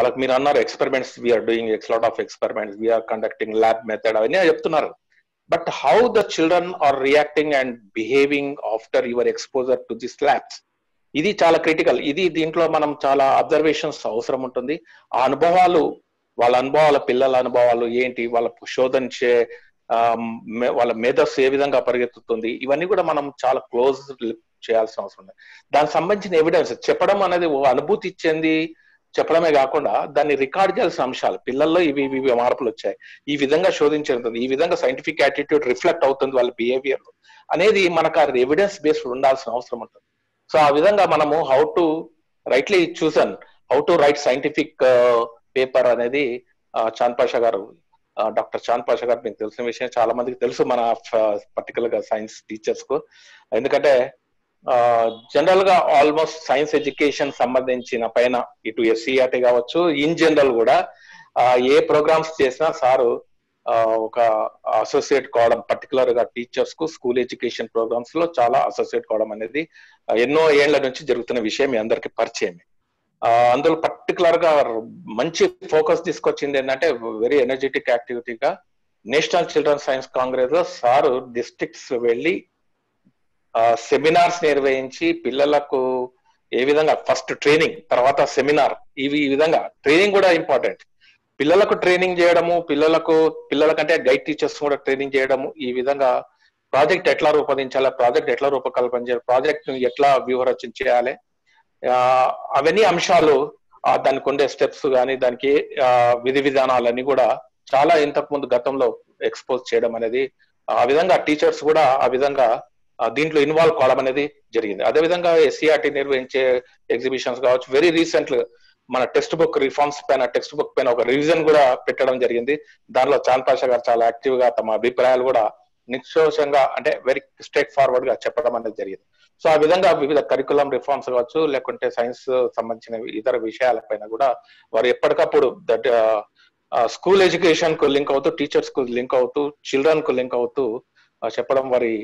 వాళ్ళకి మీరు అన్నారు experiments we're doing lot of experiments, we're conducting lab method అవన్నీ చెప్తున్నారు. But how the children are reacting and behaving after your exposure to this labs, ఇది చాలా critical. ఇది దీంట్లో మనం చాలా అబ్జర్వేషన్స్ అవసరం ఉంటుంది. ఆ అనుభవాలు, వాళ్ళ అనుభవాల, పిల్లల అనుభవాలు ఏంటి, వాళ్ళ శోధించే వాళ్ళ మేధస్సు ఏ విధంగా పరిగెత్తుతుంది, ఇవన్నీ కూడా మనం చాలా క్లోజ్ చేయాల్సిన అవసరం ఉంది. దానికి సంబంధించిన ఎవిడెన్స్ చెప్పడం అనేది అనుభూతి ఇచ్చింది చెప్పడమే కాకుండా దాన్ని రికార్డ్ చేయాల్సిన అంశాలు, పిల్లల్లో ఇవి ఇవి మార్పులు వచ్చాయి, ఈ విధంగా శోధించేది, ఈ విధంగా సైంటిఫిక్ యాటిట్యూడ్ రిఫ్లెక్ట్ అవుతుంది వాళ్ళ బిహేవియర్ అనేది మనకు ఆ ఎవిడెన్స్ బేస్డ్ ఉండాల్సిన అవసరం ఉంటుంది. సో ఆ విధంగా మనము how to rightly chosen how to right scientific paper అనేది చాంద్ పాషా గారు, డాక్టర్ చాంద్ పాషా గారు, మీకు తెలిసిన విషయం చాలా మందికి తెలుసు, మన పర్టికులర్ గా సైన్స్ టీచర్స్ కు. ఎందుకంటే జనరల్ గా ఆల్మోస్ట్ సైన్స్ ఎడ్యుకేషన్ సంబంధించిన పైన ఇటు ఎస్సీఆర్టీ కావచ్చు, ఇన్ జనరల్ కూడా ఏ ప్రోగ్రామ్స్ చేసినా సారు ఒక అసోసియేట్ కావడం, పర్టికులర్ గా టీచర్స్ కు స్కూల్ ఎడ్యుకేషన్ ప్రోగ్రామ్స్ లో చాలా అసోసియేట్ కావడం అనేది ఎన్నో ఏళ్ల నుంచి జరుగుతున్న విషయం, మీ అందరికి పరిచయమే. అందులో పర్టికులర్ గా మంచి ఫోకస్ తీసుకొచ్చింది ఏంటంటే వెరీ ఎనర్జెటిక్ యాక్టివిటీగా నేషనల్ చిల్డ్రన్ సైన్స్ కాంగ్రెస్ లో సారు డిస్ట్రిక్ట్స్ వెళ్ళి సెమినార్స్ నిర్వహించి పిల్లలకు ఏ విధంగా ఫస్ట్ ట్రైనింగ్, తర్వాత సెమినార్, ఈ విధంగా ట్రైనింగ్ కూడా ఇంపార్టెంట్. పిల్లలకు ట్రైనింగ్ చేయడము, పిల్లలకంటే గైడ్ టీచర్స్ కూడా ట్రైనింగ్ చేయడము, ఈ విధంగా ప్రాజెక్ట్ ఎట్లా రూపొందించాలి, ప్రాజెక్ట్ ఎట్లా రూపకల్పన చేయాలి, ప్రాజెక్ట్ ను ఎట్లా వ్యూహరచన చేయాలి, అవన్నీ అంశాలు, దానికి ఉండే స్టెప్స్ కానీ దానికి విధి విధానాలన్నీ కూడా చాలా ఇంతకు ముందు గతంలో ఎక్స్పోజ్ చేయడం అనేది, ఆ విధంగా టీచర్స్ కూడా ఆ విధంగా దీంట్లో ఇన్వాల్వ్ కావడం అనేది జరిగింది. అదేవిధంగా ఎస్సీఆర్టీ నిర్వహించే ఎగ్జిబిషన్స్ కావచ్చు, వెరీ రీసెంట్ మన టెక్స్ట్ బుక్ రిఫార్మ్స్ పైన, టెక్స్ట్ బుక్ పైన ఒక రివిజన్ కూడా పెట్టడం జరిగింది. దానిలో చాంద్ పాషా గారు చాలా యాక్టివ్ గా తమ అభిప్రాయాలు కూడా నిష్కర్షంగా, అంటే వెరీ స్ట్రైట్ ఫార్వర్డ్ గా చెప్పడం అనేది జరిగింది. సో ఆ విధంగా వివిధ కరికులం రిఫార్మ్స్ కావచ్చు, లేకుంటే సైన్స్ సంబంధించిన ఇతర విషయాలపైన కూడా వారు ఎప్పటికప్పుడు దట్ స్కూల్ ఎడ్యుకేషన్ కు లింక్ అవుతూ, టీచర్స్ కు లింక్ అవుతూ, చిల్డ్రన్ కు లింక్ అవుతూ చెప్పడం వారి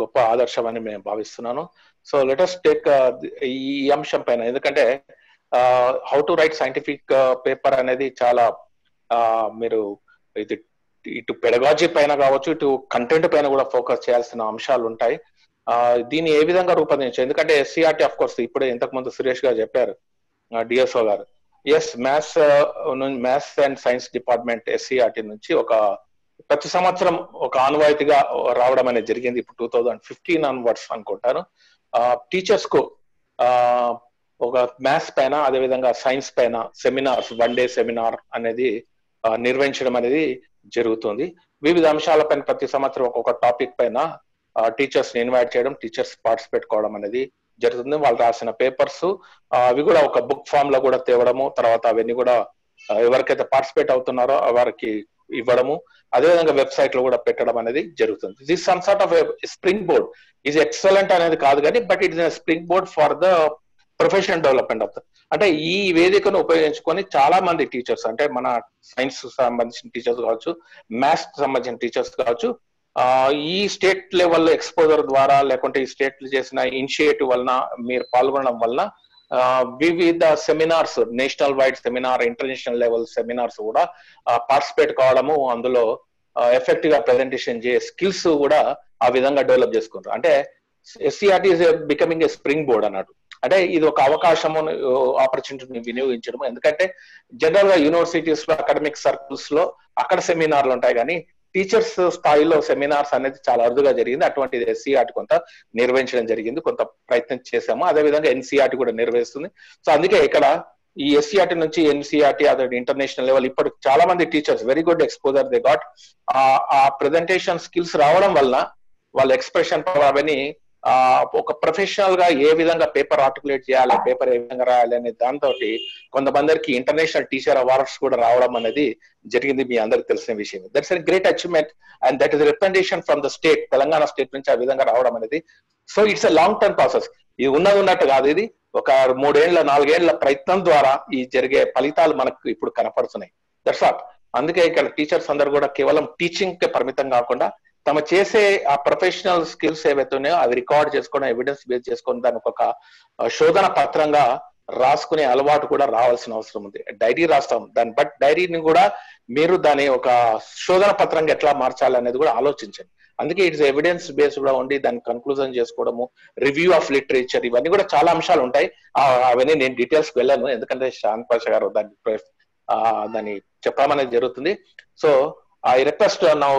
గొప్ప ఆదర్శం అని మేము భావిస్తున్నాను. సో లెట్ us టేక్ ఈ అంశం పైన, ఎందుకంటే how to right scientific paper అనేది చాలా మీరు ఇది ఇటు పెడగాజీ పైన కావచ్చు, ఇటు కంటెంట్ పైన కూడా ఫోకస్ చేయాల్సిన అంశాలు ఉంటాయి. దీన్ని ఏ విధంగా రూపొందించారు, ఎందుకంటే ఎస్సీఆర్టీ ఆఫ్ కోర్స్ ఇప్పుడే ఇంతకు ముందు సురేష్ గారు చెప్పారు, డిఎస్ఓ గారు, ఎస్ maths and science department SCERT నుంచి ప్రతి సంవత్సరం ఒక ఆనవాయితీగా రావడం అనేది జరిగింది. ఇప్పుడు 2015 ఆన్వర్డ్స్ అనుకుంటాను. టీచర్స్ కు ఒక మ్యాథ్స్ పైన, అదేవిధంగా సైన్స్ పైన సెమినార్స్, 1 డే సెమినార్ అనేది నిర్వహించడం అనేది జరుగుతుంది. వివిధ అంశాలపైన ప్రతి సంవత్సరం ఒక్కొక్క టాపిక్ పైన టీచర్స్ ని ఇన్వైట్ చేయడం, టీచర్స్ పార్టిసిపేట్ కావడం అనేది జరుగుతుంది. వాళ్ళు రాసిన పేపర్స్ అవి కూడా ఒక బుక్ ఫామ్ లో కూడా తేవడము, తర్వాత అవన్నీ కూడా ఎవరికైతే పార్టిసిపేట్ అవుతున్నారో వారికి ఇవ్వడము, అదేవిధంగా వెబ్సైట్ లో కూడా పెట్టడం అనేది జరుగుతుంది. This some sort of spring board is excellent అనేది కాదు కానీ, but it is spring board for the professional development of the, అంటే ఈ వేదికను ఉపయోగించుకొని చాలా మంది టీచర్స్, అంటే మన సైన్స్ సంబంధించిన టీచర్స్ కావచ్చు, మ్యాథ్స్ సంబంధించిన టీచర్స్ కావచ్చు, ఈ స్టేట్ లెవెల్ ఎక్స్పోజర్ ద్వారా, లేకుంటే ఈ స్టేట్ చేసిన ఇనిషియేటివ్ వలన, మీరు పాల్గొనడం వలన వివిధ seminars, national wide seminar, international level seminars కూడా పార్టిసిపేట్ కావడము, అందులో ఎఫెక్టివ్ గా ప్రెజెంటేషన్ చేసే స్కిల్స్ కూడా ఆ విధంగా డెవలప్ చేసుకుంటారు. అంటే SCERT is becoming a spring board అన్నట్టు. అంటే ఇది ఒక అవకాశము, ఆపర్చునిటీని వినియోగించడం. ఎందుకంటే జనరల్ గా యూనివర్సిటీస్ లో, అకాడమిక్ సర్కిల్స్ లో అక్కడ సెమినార్లు ఉంటాయి, కానీ టీచర్స్ స్థాయిలో సెమినార్స్ అనేది చాలా అరుదుగా జరిగింది. అటువంటిది ఎస్సీఆర్టీ కొంత నిర్వహించడం జరిగింది, కొంత ప్రయత్నం చేశాము. అదేవిధంగా ఎన్సీఆర్టీ కూడా నిర్వహిస్తుంది. సో అందుకే ఇక్కడ ఈ ఎస్సీఆర్టీ నుంచి ఎన్సీఆర్టీ, అదే ఇంటర్నేషనల్ లెవెల్, ఇప్పుడు చాలా మంది teachers very good exposure they got. ఆ ప్రెజెంటేషన్ స్కిల్స్ రావడం వల్ల వాళ్ళ ఎక్స్ప్రెషన్ అవన్నీ ఒక ప్రొఫెషనల్ గా ఏ విధంగా పేపర్ ఆర్టికులేట్ చేయాలి, పేపర్ ఏ విధంగా రాయాలి అనే దాంతో కొంతమందికి ఇంటర్నేషనల్ టీచర్ అవార్డ్స్ కూడా రావడం అనేది జరిగింది, మీ అందరికి తెలిసిన విషయం. That's a great achievement and that is representation from the state, Telangana state నుంచి ఆ విధంగా రావడం అనేది. So it's a long term process, ఇది ఉన్నట్టు కాదు, ఇది ఒక 3 ఏళ్ల 4 ఏళ్ల ప్రయత్నం ద్వారా ఈ జరిగే ఫలితాలు మనకు ఇప్పుడు కనపడుతున్నాయి. That's all. అందుకే ఇక్కడ టీచర్స్ అందరూ కూడా కేవలం టీచింగ్ కి పరిమితం కాకుండా తమ చేసే ఆ ప్రొఫెషనల్ స్కిల్స్ ఏవైతే ఉన్నాయో అవి రికార్డ్ చేసుకోవడం, ఎవిడెన్స్ బేస్ చేసుకొని దానికి ఒక శోధన పత్రంగా రాసుకునే అలవాటు కూడా రావాల్సిన అవసరం ఉంది. డైరీ రాస్తాం దాన్ని, బట్ డైరీని కూడా మీరు దాని ఒక శోధన పత్రంగా ఎట్లా మార్చాలి అనేది కూడా ఆలోచించండి. అందుకే ఇట్స్ ఎవిడెన్స్ బేస్డ్ కూడా ఉండి దాన్ని కన్క్లూజన్ చేసుకోవడము, రివ్యూ ఆఫ్ లిటరేచర్, ఇవన్నీ కూడా చాలా అంశాలు ఉంటాయి. అవన్నీ నేను డీటెయిల్స్ వెళ్ళాను, ఎందుకంటే శాంత్ పాషా గారు దాన్ని చెప్పామనేది జరుగుతుంది. So I request now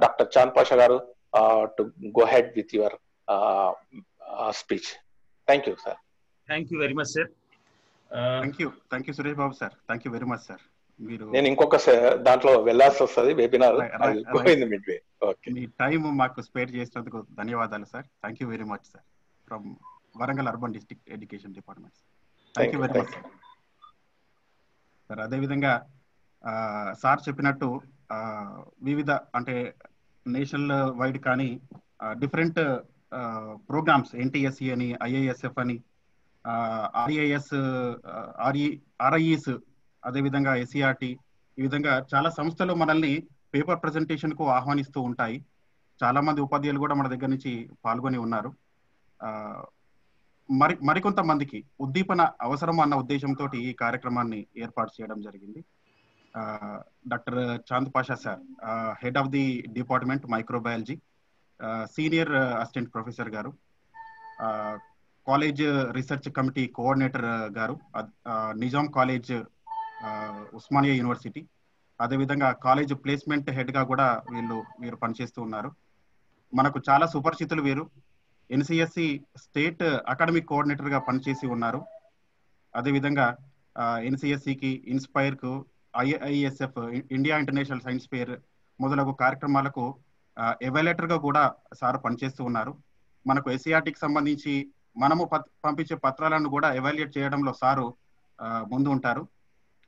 doctor Chand Pasha గారు to go head with your speech. Thank you sir. Thank you very much sir. Thank you Suresh Babu sir. Thank you very much sir. నేను ఇంకొక దాంట్లో వెళ్ళాల్సి వస్తుంది, వెబినార్ మీ టైం మాకు స్పేర్ చేసినందుకు ధన్యవాదాలు sir. Thank you very much sir from Warangal urban district education department. Thank you very much sir. అదేవిధంగా సార్ చెప్పినట్టు వివిధ అంటే నేషనల్ వైడ్ కానీ డిఫరెంట్ ప్రోగ్రామ్స్, ఎన్టీఎస్సి అని, ఐఐఎస్ఎఫ్ అని, ఆర్ఐఎస్, ఆర్ఐఈస్, అదేవిధంగా ఎస్సీఆర్టీ, ఈ విధంగా చాలా సంస్థలు మనల్ని పేపర్ ప్రెజెంటేషన్ కు ఆహ్వానిస్తూ ఉంటాయి. చాలా మంది ఉపాధ్యాయులు కూడా మన దగ్గర నుంచి పాల్గొని ఉన్నారు. మరికొంతమందికి ఉద్దీపన అవసరం అన్న ఉద్దేశంతో ఈ కార్యక్రమాన్ని ఏర్పాటు చేయడం జరిగింది. Doctor Chand Pasha sir, head of the department microbiology, senior assistant professor గారు, కాలేజ్ రీసెర్చ్ కమిటీ కోఆర్డినేటర్ గారు, నిజాం కాలేజ్ ఉస్మానియా యూనివర్సిటీ, అదేవిధంగా కాలేజ్ ప్లేస్మెంట్ హెడ్ గా కూడా వీరు పనిచేస్తూ ఉన్నారు. మనకు చాలా సుపరిచితులు వీరు. ఎన్సిఎస్సి స్టేట్ అకాడమిక్ కోఆర్డినేటర్ గా పనిచేసి ఉన్నారు. అదేవిధంగా ఎన్సిఎస్సికి, ఇన్స్పైర్ కు, ఐఐఎస్ఎఫ్, ఇండియా ఇంటర్నేషనల్ సైన్స్ ఫేర్ మొదలగు కార్యక్రమాలకు ఎవాల్యుయేటర్ గా కూడా సార్ పనిచేస్తూ ఉన్నారు. మనకు ఎస్సీఆర్టీకి సంబంధించి మనము పంపించే పత్రాలను కూడా ఎవాల్యుయేట్ చేయడంలో సారు ముందు ఉంటారు.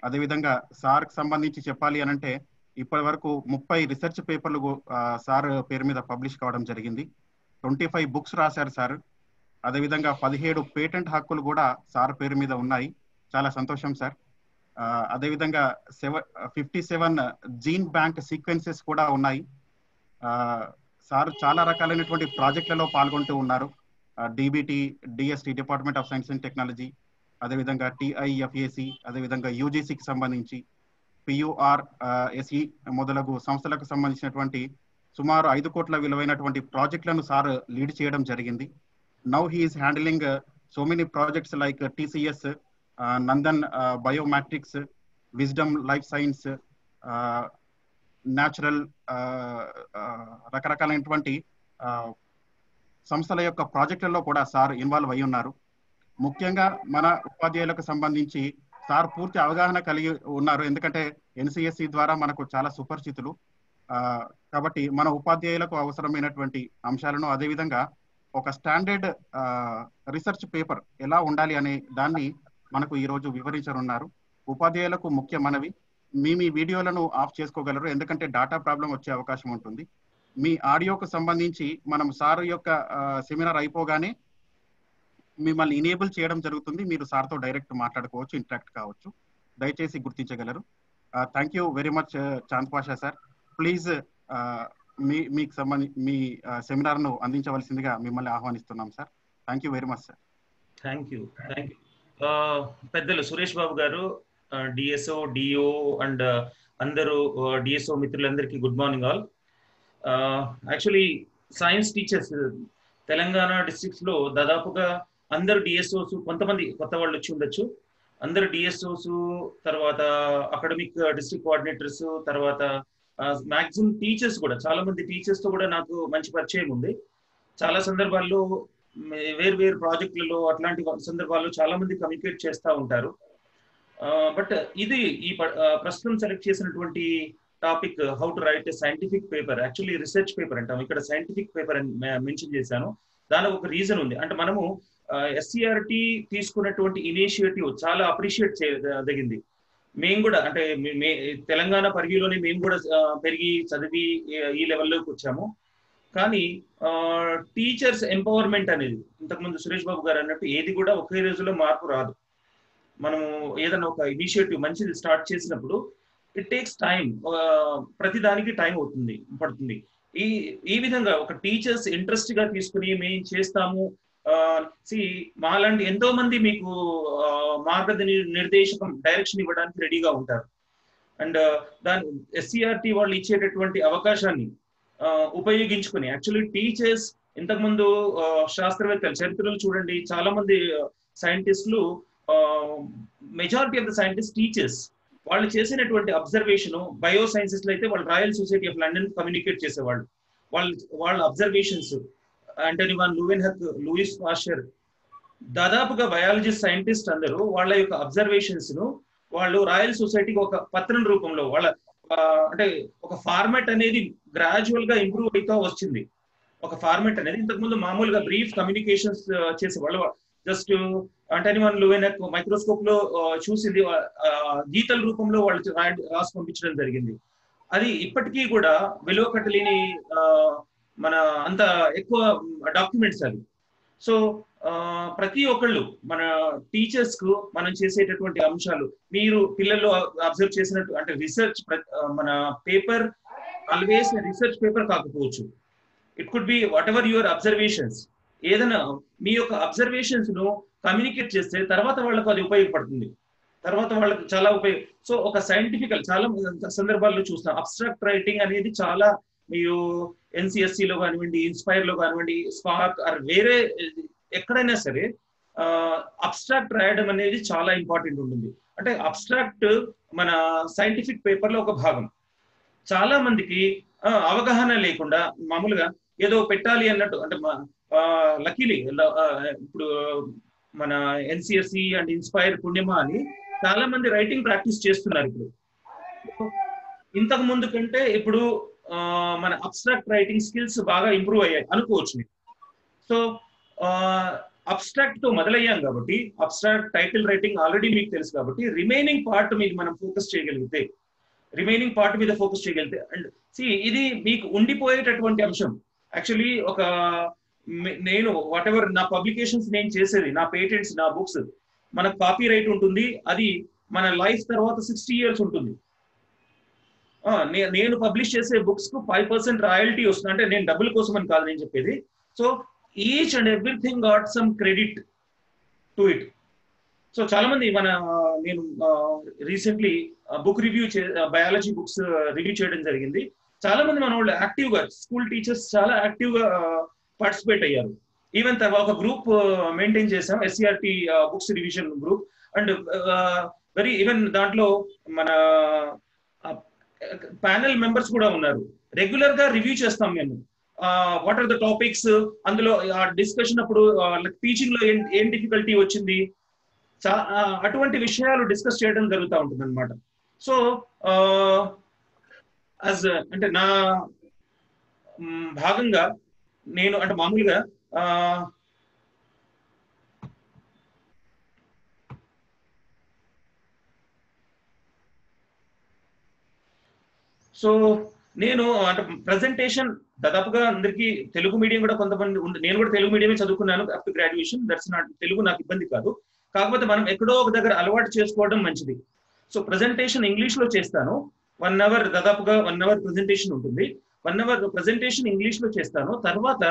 అదేవిధంగా సార్కి సంబంధించి చెప్పాలి అనంటే ఇప్పటి వరకు 30 రీసెర్చ్ పేపర్లు సార్ పేరు మీద పబ్లిష్ కావడం జరిగింది. 25 బుక్స్ రాశారు సార్. అదేవిధంగా 17 పేటెంట్ హక్కులు కూడా సార్ పేరు మీద ఉన్నాయి. చాలా సంతోషం సార్. అదేవిధంగా 57 జీన్ బ్యాంక్ సీక్వెన్సెస్ కూడా ఉన్నాయి. సార్ చాలా రకాలైనటువంటి ప్రాజెక్టులలో పాల్గొంటూ ఉన్నారు. DBT, DST, department of science and technology, అదేవిధంగా టిఐఎఫ్ఏసి, అదేవిధంగా యూజీసీకి సంబంధించి, పియుఆర్, ఎస్ఈ మొదలగు సంస్థలకు సంబంధించినటువంటి సుమారు 5 కోట్ల విలువైనటువంటి ప్రాజెక్టులను సార్ లీడ్ చేయడం జరిగింది. Now he is handling so many projects like TCS, Nandan Biomatrix, Wisdom Life Science, natural, రకరకాలైనటువంటి సంస్థల యొక్క ప్రాజెక్టులలో కూడా సార్ ఇన్వాల్వ్ అయి ఉన్నారు. ముఖ్యంగా మన ఉపాధ్యాయులకు సంబంధించి సార్ పూర్తి అవగాహన కలిగి ఉన్నారు. ఎందుకంటే ఎన్సిఎస్సి ద్వారా మనకు చాలా సుపరిచితులు. కాబట్టి మన ఉపాధ్యాయులకు అవసరమైనటువంటి అంశాలను, అదేవిధంగా ఒక స్టాండర్డ్ రీసెర్చ్ పేపర్ ఎలా ఉండాలి అనే దాన్ని మనకు ఈరోజు వివరించనున్నారు. ఉపాధ్యాయులకు ముఖ్య మనవి, మీ వీడియోలను ఆఫ్ చేసుకోగలరు, ఎందుకంటే డాటా ప్రాబ్లం వచ్చే అవకాశం ఉంటుంది. మీ ఆడియోకు సంబంధించి మనం సార్ యొక్క సెమినార్ అయిపోగానే మిమ్మల్ని ఇనేబుల్ చేయడం జరుగుతుంది. మీరు సార్తో డైరెక్ట్ మాట్లాడుకోవచ్చు, ఇంటరాక్ట్ కావచ్చు. దయచేసి గుర్తించగలరు. Thank you very much Chand Pasha sir. Please మీకు సంబంధించి మీ సెమినార్ను అందించవలసిందిగా మిమ్మల్ని ఆహ్వానిస్తున్నాం sir. Thank you very much sir. Thank you. పెద్దలు సురేష్ బాబు గారు, డిఎస్ఓ, డిఓ అండ్ అందరూ డిఎస్ఓ మిత్రులందరికీ good morning all. Actually science teachers Telangana districts లో దాదాపుగా అందరు డిఎస్ఓస్, కొంతమంది కొత్త వాళ్ళు వచ్చి ఉండొచ్చు, అందరు డిఎస్ఓస్, తర్వాత అకాడమిక్ డిస్ట్రిక్ట్ కోఆర్డినేటర్స్, తర్వాత మాక్సిమం టీచర్స్ కూడా, చాలా మంది టీచర్స్ తో కూడా నాకు మంచి పరిచయం ఉంది. చాలా సందర్భాల్లో వేరు ప్రాజెక్టులలో అట్లాంటి సందర్భాల్లో చాలా మంది కమ్యూనికేట్ చేస్తూ ఉంటారు. బట్ ఇది ఈ ప్రస్తుతం సెలెక్ట్ చేసినటువంటి topic, how to right scientific paper, actually research paper అంటాం, ఇక్కడ సైంటిఫిక్ పేపర్ అని మెన్షన్ చేశాను. దానికి ఒక రీజన్ ఉంది. అంటే మనము ఎస్సీఆర్టీ తీసుకున్నటువంటి ఇనిషియేటివ్ చాలా అప్రిషియేట్ చేయదగింది. మేము కూడా అంటే తెలంగాణ పరిధిలోనే మేము కూడా పెరిగి చదివి ఈ లెవెల్లోకి వచ్చాము. కానీ టీచర్స్ ఎంపవర్మెంట్ అనేది, ఇంతకుముందు సురేష్ బాబు గారు అన్నట్టు, ఏది కూడా ఒకే రోజులో మార్పు రాదు. మనము ఏదైనా ఒక ఇనిషియేటివ్ మంచిది స్టార్ట్ చేసినప్పుడు ఇట్ టేక్స్ టైం, ప్రతి దానికి టైం పడుతుంది. ఈ విధంగా ఒక టీచర్స్ ఇంట్రెస్ట్ గా తీసుకుని మేము చేస్తాము సి మాలాంటి ఎంతో మంది మీకు నిర్దేశకం డైరెక్షన్ ఇవ్వడానికి రెడీగా ఉంటారు. అండ్ దాని SCERT వాళ్ళు ఇచ్చేటటువంటి అవకాశాన్ని ఉపయోగించుకుని యాక్చువల్లీ టీచర్స్ ఇంతకుముందు శాస్త్రవేత్తలు చరిత్రలు చూడండి, చాలా మంది సైంటిస్టులు, majority of the scientist teachers, వాళ్ళు చేసినటువంటి అబ్జర్వేషన్, బయో సైన్సెస్ లో అయితే వాళ్ళు Royal Society of London communicate చేసేవాళ్ళు. వాళ్ళ observations, Antony van Leeuwenhoek, Louis Pasteur, దాదాపుగా బయాలజిస్ట్ సైంటిస్ట్ అందరూ వాళ్ళ యొక్క అబ్జర్వేషన్స్ ను వాళ్ళు రాయల్ సొసైటీకి ఒక పత్రం రూపంలో వాళ్ళ అంటే ఒక ఫార్మాట్ అనేది గ్రాడ్యువల్ గా ఇంప్రూవ్ అవుతా వచ్చింది. ఒక ఫార్మాట్ అనేది ఇంతకుముందు మామూలుగా బ్రీఫ్ కమ్యూనికేషన్స్ చేసేవాళ్ళు. జస్ట్ ఆంటనీ వాన్ లూవెన్హక్ మైక్రోస్కోప్ లో చూసింది గీతల రూపంలో వాళ్ళు రాసి పంపించడం జరిగింది. అది ఇప్పటికీ కూడా విలువ కట్టలేని మన అంత ఎక్కువ డాక్యుమెంట్స్ అది. సో ప్రతి ఒక్కళ్ళు మన టీచర్స్ కు మనం చేసేటటువంటి అంశాలు, మీరు పిల్లలు అబ్జర్వ్ చేసినట్టు అంటే రీసెర్చ్, మన పేపర్ ఆల్వేస్ రీసెర్చ్ పేపర్ కాకపోవచ్చు, it could be what ever your observations. ఏదైనా మీ యొక్క అబ్జర్వేషన్స్ ను కమ్యూనికేట్ చేస్తే తర్వాత వాళ్ళకు అది ఉపయోగపడుతుంది, తర్వాత వాళ్ళకి చాలా సో ఒక సైంటిఫికల్ చాలా సందర్భాల్లో చూస్తాం అబ్స్ట్రాక్ట్ రైటింగ్ అనేది చాలా, మీరు NCSC లో కానివ్వండి, ఇన్స్పైర్ లో కానివ్వండి, స్పార్క్ ఆర్ వేరే ఎక్కడైనా సరే అబ్స్ట్రాక్ట్ రాయడం అనేది చాలా ఇంపార్టెంట్ ఉంటుంది. అంటే అబ్స్ట్రాక్ట్ మన సైంటిఫిక్ పేపర్ లో ఒక భాగం. చాలా మందికి అవగాహన లేకుండా మామూలుగా ఏదో పెట్టాలి అన్నట్టు, అంటే లక్కీలీ ఇప్పుడు మన NCSC అండ్ ఇన్స్పైర్ పుణ్యమా అని చాలా మంది రైటింగ్ ప్రాక్టీస్ చేస్తున్నారు. ఇప్పుడు ఇంతకు ముందు కంటే ఇప్పుడు మన అబ్స్ట్రాక్ట్ రైటింగ్ స్కిల్స్ బాగా ఇంప్రూవ్ అయ్యాయి అనుకోవచ్చు. సో అబ్స్ట్రాక్ట్ తో మొదలయ్యాం కాబట్టి, అబ్స్ట్రాక్ట్ టైటిల్ రైటింగ్ ఆల్రెడీ మీకు తెలుసు కాబట్టి, రిమైనింగ్ పార్ట్ మీద మనం ఫోకస్ చేయగలిగితే అండ్ ఇది మీకు ఉండిపోయేటటువంటి అంశం. యాక్చువల్లీ నేను వాట్ ఎవర్ నా పబ్లికేషన్స్ నేను చేసేది, నా పేటెంట్స్, నా బుక్స్, మన కాపీ రైట్ ఉంటుంది, అది మన లైఫ్ తర్వాత 60 years ఉంటుంది. నేను పబ్లిష్ చేసే బుక్స్ కు 5% రాయల్టీ వస్తుంది. అంటే నేను డబ్బుల కోసం అని కాదు నేను చెప్పేది. So each and everything got some credit to it. So చాలా మంది నేను recently book review biology books review చేయడం జరిగింది. చాలా మంది మన వాళ్ళు యాక్టివ్ గా, స్కూల్ టీచర్స్ చాలా యాక్టివ్ గా పార్టిసిపేట్ అయ్యారు. ఈవెన్ తర్వాత ఒక గ్రూప్ మెయింటైన్ చేసాం, SCERT books revision group. And even దాంట్లో మన ప్యానెల్ మెంబర్స్ కూడా ఉన్నారు. రెగ్యులర్ గా రివ్యూ చేస్తాం మేము, వాట్ ఆర్ ద టాపిక్స్, అందులో డిస్కషన్ అప్పుడు టీచింగ్ లో ఏం డిఫికల్టీ వచ్చింది, అటువంటి విషయాలు డిస్కస్ చేయడం జరుగుతూ ఉంటుంది అనమాట. సో అంటే నా భాగంగా నేను అంటే మామూలుగా సో నేను అంటే ప్రజెంటేషన్ దాదాపుగా అందరికీ తెలుగు మీడియం కూడా కొంతమంది నేను కూడా తెలుగు మీడియమే చదువుకున్నాను up to graduation. That's not, Telugu నాకు ఇబ్బంది కాదు. కాకపోతే మనం ఎక్కడో ఒక దగ్గర అలవాటు చేసుకోవడం మంచిది. సో ప్రజెంటేషన్ ఇంగ్లీష్ లో చేస్తాను. 1 hour దాదాపుగా 1 hour ప్రజెంటేషన్ ఉంటుంది. 1 hour ప్రజెంటేషన్ ఇంగ్లీష్ లో చేస్తాను. తర్వాత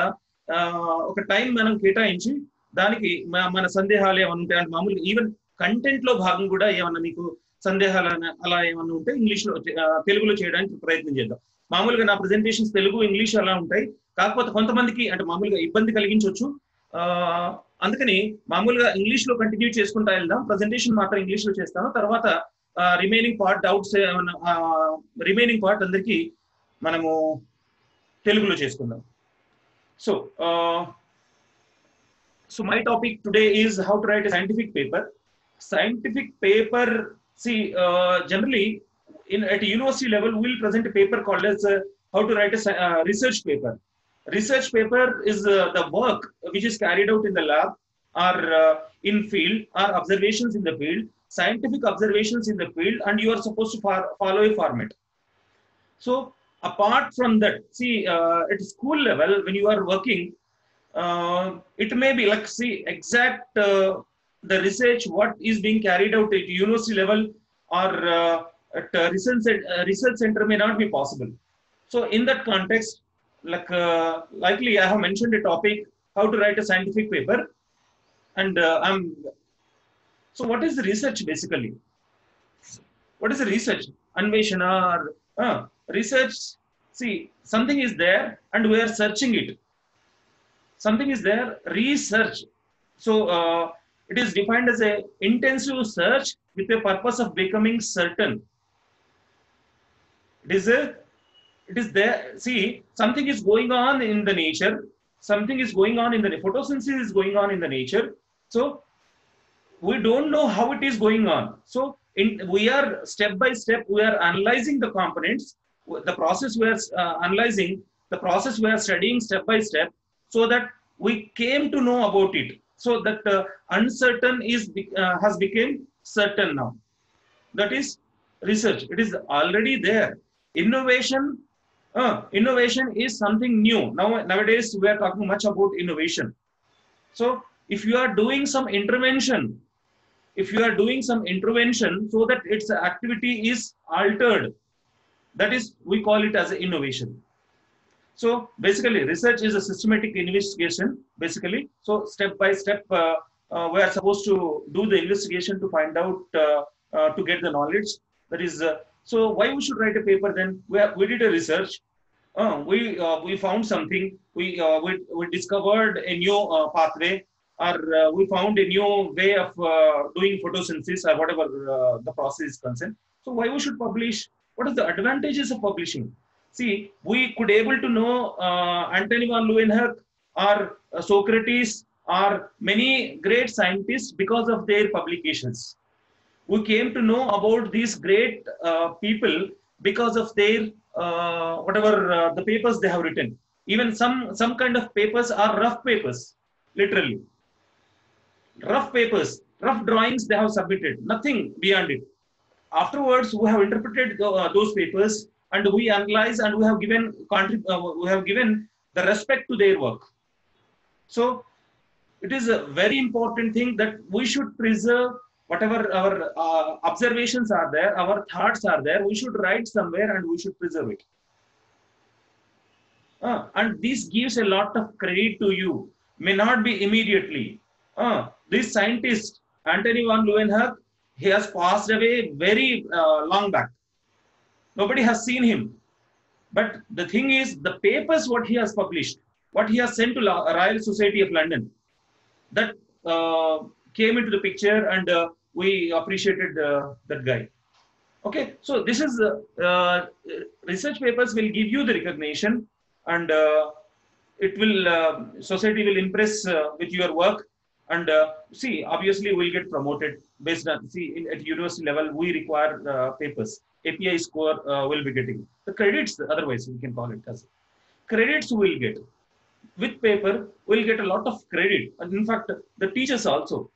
ఒక టైం మనం కేటాయించి దానికి మన సందేహాలు ఏమన్నా ఉంటాయి అంటే మామూలుగా ఈవెన్ కంటెంట్ లో భాగం కూడా ఏమన్నా మీకు సందేహాలు అలా ఏమన్నా ఉంటే ఇంగ్లీష్ లో తెలుగులో చేయడానికి ప్రయత్నం చేద్దాం. మామూలుగా నా ప్రెజెంటేషన్స్ తెలుగు ఇంగ్లీష్ అలా ఉంటాయి. కాకపోతే కొంతమందికి అంటే మామూలుగా ఇబ్బంది కలిగించవచ్చు. అందుకని మామూలుగా ఇంగ్లీష్ లో కంటిన్యూ చేసుకుంటా వెళ్దాం. ప్రెజెంటేషన్ మాత్రం ఇంగ్లీష్ లో చేస్తాను. తర్వాత remaining part doubts remaining part అందరికి మనము తెలుగులో చేసుకుందాం. So my topic today is how to write a scientific paper. Scientific paper, generally at a university level we'll present a paper called as how to write a research paper. Research paper is the work which is carried out in the lab or in field or observations in the field, scientific observations in the field, and you are supposed to follow a format. So apart from that, at school level when you are working, it may be like exact the research what is being carried out at university level or at research center may not be possible. So in that context, likely I have mentioned a topic how to write a scientific paper. And so what is the research basically? What is the research? Anveshana or research? See, something is there and we are searching it. Something is there, research. So it is defined as a intensive search with a purpose of becoming certain. It is there. See, something is going on in the nature. Something is going on in the photosynthesis is going on in the nature. So we don't know how it is going on. So we are step by step, we are analyzing the components, the process we are analyzing, the process we are studying step by step, so that we came to know about it. So that uncertain has become certain now. That is research. It is already there. Innovation is something new. Nowadays, we are talking much about innovation. So if you are doing some intervention, so that its activity is altered, that is, we call it as innovation. So basically, research is a systematic investigation, basically. So step by step, we are supposed to do the investigation to find out, to get the knowledge. That is, so why we should write a paper then? We did a research. We found something. We discovered a new pathway, or we found a new way of doing photosynthesis, or whatever the process is concerned. So why we should publish? What are the advantages of publishing? See, we could able to know Antony van Leeuwenhoek or Socrates or many great scientists because of their publications. We came to know about these great people because of their whatever the papers they have written. Even some kind of papers are rough papers, literally. Rough papers, rough drawings they have submitted, nothing beyond it. Afterwards, we have interpreted those papers and we analyze and we have given the respect to their work. So it is a very important thing that we should preserve whatever our observations are there, our thoughts are there, we should write somewhere and we should preserve it. And this gives a lot of credit to you. May not be immediately. This scientist, Antony van Leeuwenhoek, he has passed away very long back. Nobody has seen him. But the thing is, the papers what he has published, what he has sent to Royal Society of London, that came into the picture, and we appreciated that guy. Okay, so this is research papers will give you the recognition, and it will society will impress with your work, and see, obviously we'll get promoted based on, see, at university level we require papers. API score will be getting the credits. Otherwise, we can call it as credits. Will get with paper. We'll get a lot of credit, and in fact, the teachers also.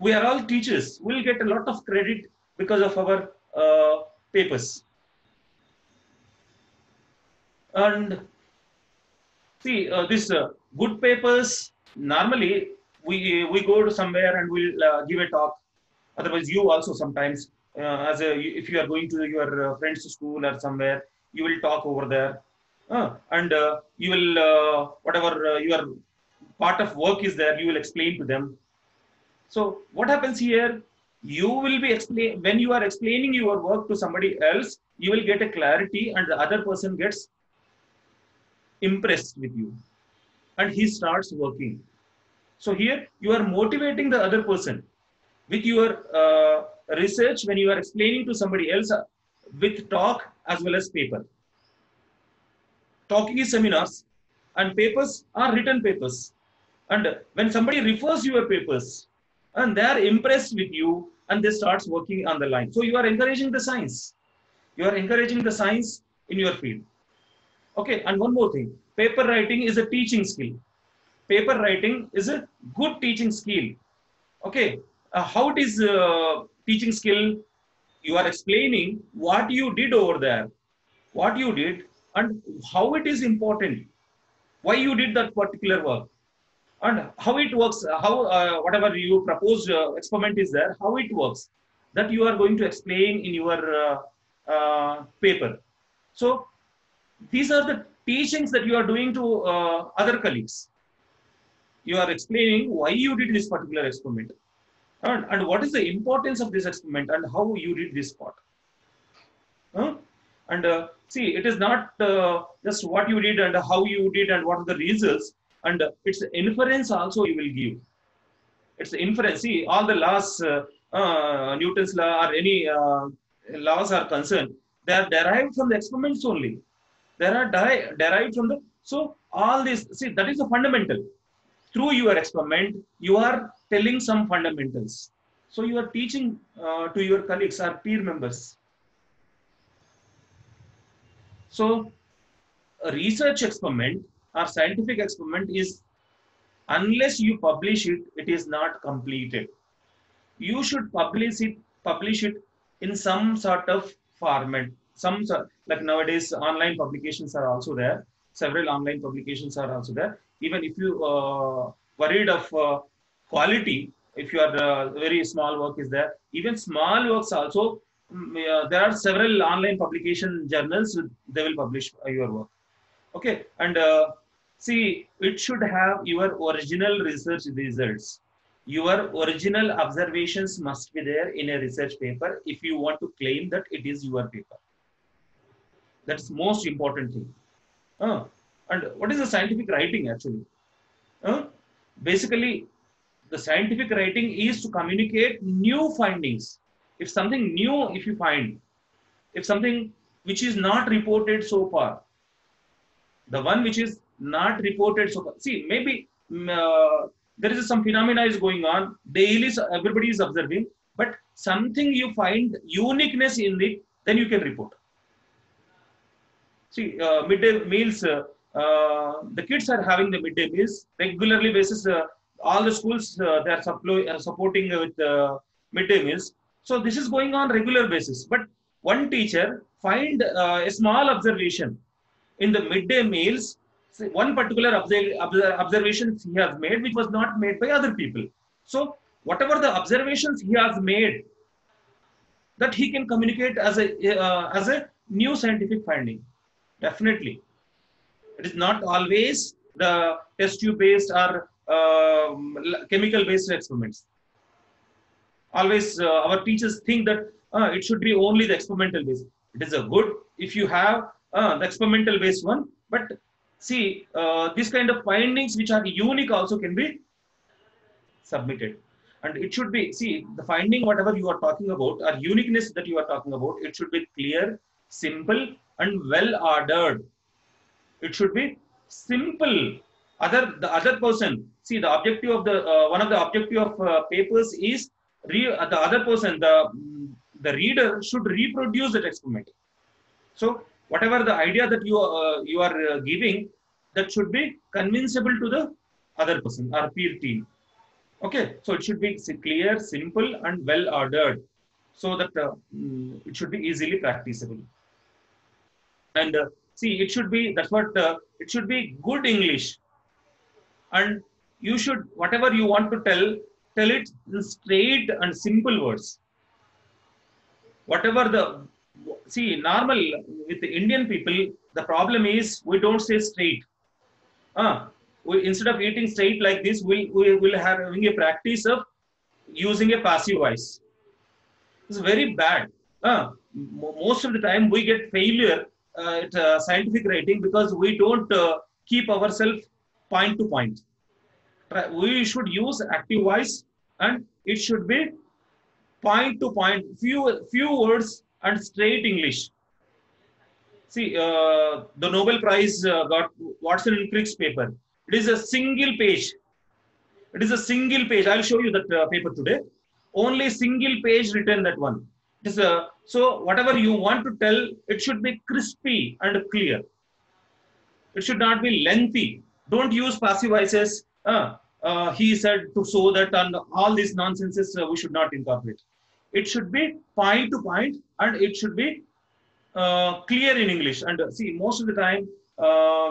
We are all teachers. We'll get a lot of credit because of our papers. And see, this good papers. Normally, we go to somewhere and we'll give a talk. Otherwise, you also sometimes. If you are going to your friend's school or somewhere, you will talk over there, and you will whatever your part of work is there, you will explain to them. So what happens here? You will be when you are explaining your work to somebody else, you will get a clarity, and the other person gets impressed with you, and he starts working. So here you are motivating the other person with your research when you are explaining to somebody else with talk as well as paper. Talking is seminars and papers are written papers. And when somebody refers your papers and they are impressed with you and they start working on the line. So you are encouraging the science. You are encouraging the science in your field. Okay, and one more thing. Paper writing is a teaching skill. Paper writing is a good teaching skill. Okay, how it is teaching skill? You are explaining what you did over there, what you did, and how it is important, why you did that particular work, and how it works, how whatever you propose experiment is there, how it works, that you are going to explain in your paper. So these are the teachings that you are doing to other colleagues. You are explaining why you did this particular experiment, and what is the importance of this experiment and how you did this part. And see, it is not just what you did and how you did and what are the results, and it's inference also you will give. It's inference. See, all the laws, Newton's law or any laws are concerned, they are derived from the experiments only. They are derived from the, so all this, see, that is the fundamental. Through your experiment, you are telling some fundamentals. So you are teaching to your colleagues or peer members. So a research experiment or scientific experiment is, unless you publish it, it is not completed. You should publish it in some sort of format. Some sort, like nowadays, online publications are also there. Several online publications are also there. Even if you worried of quality, if your very small work is there, even small works also, there are several online publication journals, they will publish your work. Okay, and see, it should have your original research results. Your original observations must be there in a research paper if you want to claim that it is your paper. That's most important thing. And what is the scientific writing actually? Basically, the scientific writing is to communicate new findings. If something new, if you find, if something which is not reported so far, the one which is not reported so far, see, maybe there is some phenomena is going on, daily everybody is observing, but something you find uniqueness in it, then you can report. See, midday meals, the kids are having the midday meals regularly basis. All the schools they are supporting with midday meals. So this is going on regular basis. But one teacher find a small observation in the midday meals. One particular observation he has made, which was not made by other people. So whatever the observations he has made, that he can communicate as a new scientific finding. Definitely, it is not always the test tube based or chemical based experiments. Always our teachers think that it should be only the experimental based. It is a good if you have the experimental based one, but see, this kind of findings which are unique also can be submitted. And it should be, see, the finding, whatever you are talking about, or uniqueness that you are talking about, it should be clear, simple, and well ordered. It should be simple. The other person, see, the objective of the one of the objective of papers is the other person, the reader should reproduce that experiment. So whatever the idea that you are giving, that should be convincible to the other person or peer team. Okay, so it should be clear, simple, and well ordered, so that it should be easily practicable. And see, it should be, that's what it should be good English, and you should, whatever you want to tell it in straight and simple words. Whatever the, see, normal with the Indian people, the problem is we don't say straight. Instead of eating straight like this, we will having a practice of using a passive voice. It's very bad. Most of the time we get failure at scientific writing because we don't keep ourselves point to point. We should use active voice, and it should be point to point, few words and straight English. See, the Nobel Prize got Watson and Crick's paper. It is a single page. It is a single page. I'll show you that paper today. Only single page written, that one. It is so whatever you want to tell, it should be crispy and clear. It should not be lengthy. Don't use passive voices. He said to so that, and all these nonsenses we should not incorporate. It should be point to point, and it should be clear in English. And see, most of the time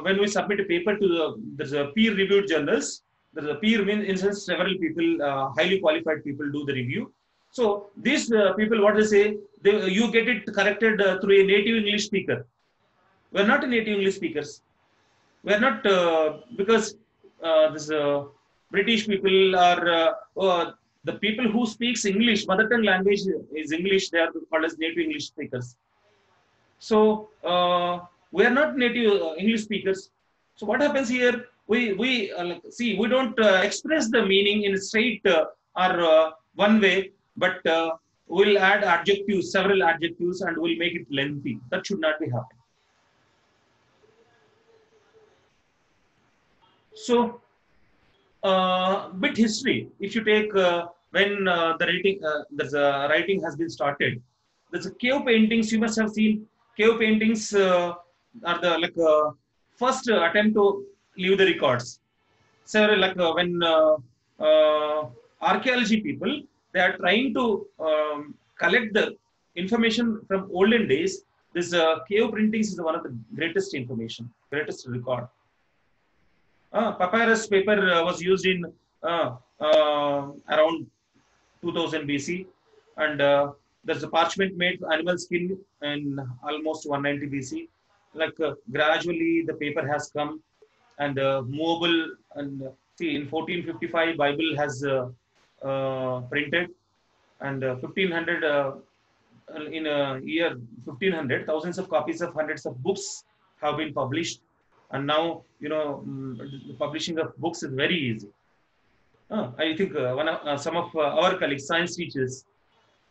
when we submit a paper to there's a peer-reviewed journals. There's a peer instance, several people, highly qualified people do the review. So these people, what they say, you get it corrected through a native English speaker. We're not a native English speakers. We're not because this British people or the people who speaks English, mother tongue language is English. They are called as native English speakers. So we are not native English speakers. So what happens here? We see, we don't express the meaning in straight or one way, but we'll add adjectives, several adjectives, and we'll make it lengthy. That should not be happening. So bit history. If you take when the writing has been started, there's a cave paintings. You must have seen cave paintings are the first attempt to leave the records. Several when archaeology people, they are trying to collect the information from olden days. This cave printings is one of the greatest information, greatest record. Papyrus paper was used in around 2000 BC, and there's a parchment made animal skin in almost 190 BC. Gradually, the paper has come and movable. And see, in 1455, Bible has printed, and 1500 in a year 1500, thousands of copies of hundreds of books have been published. And now, the publishing of books is very easy. I think some of our colleagues, science teachers,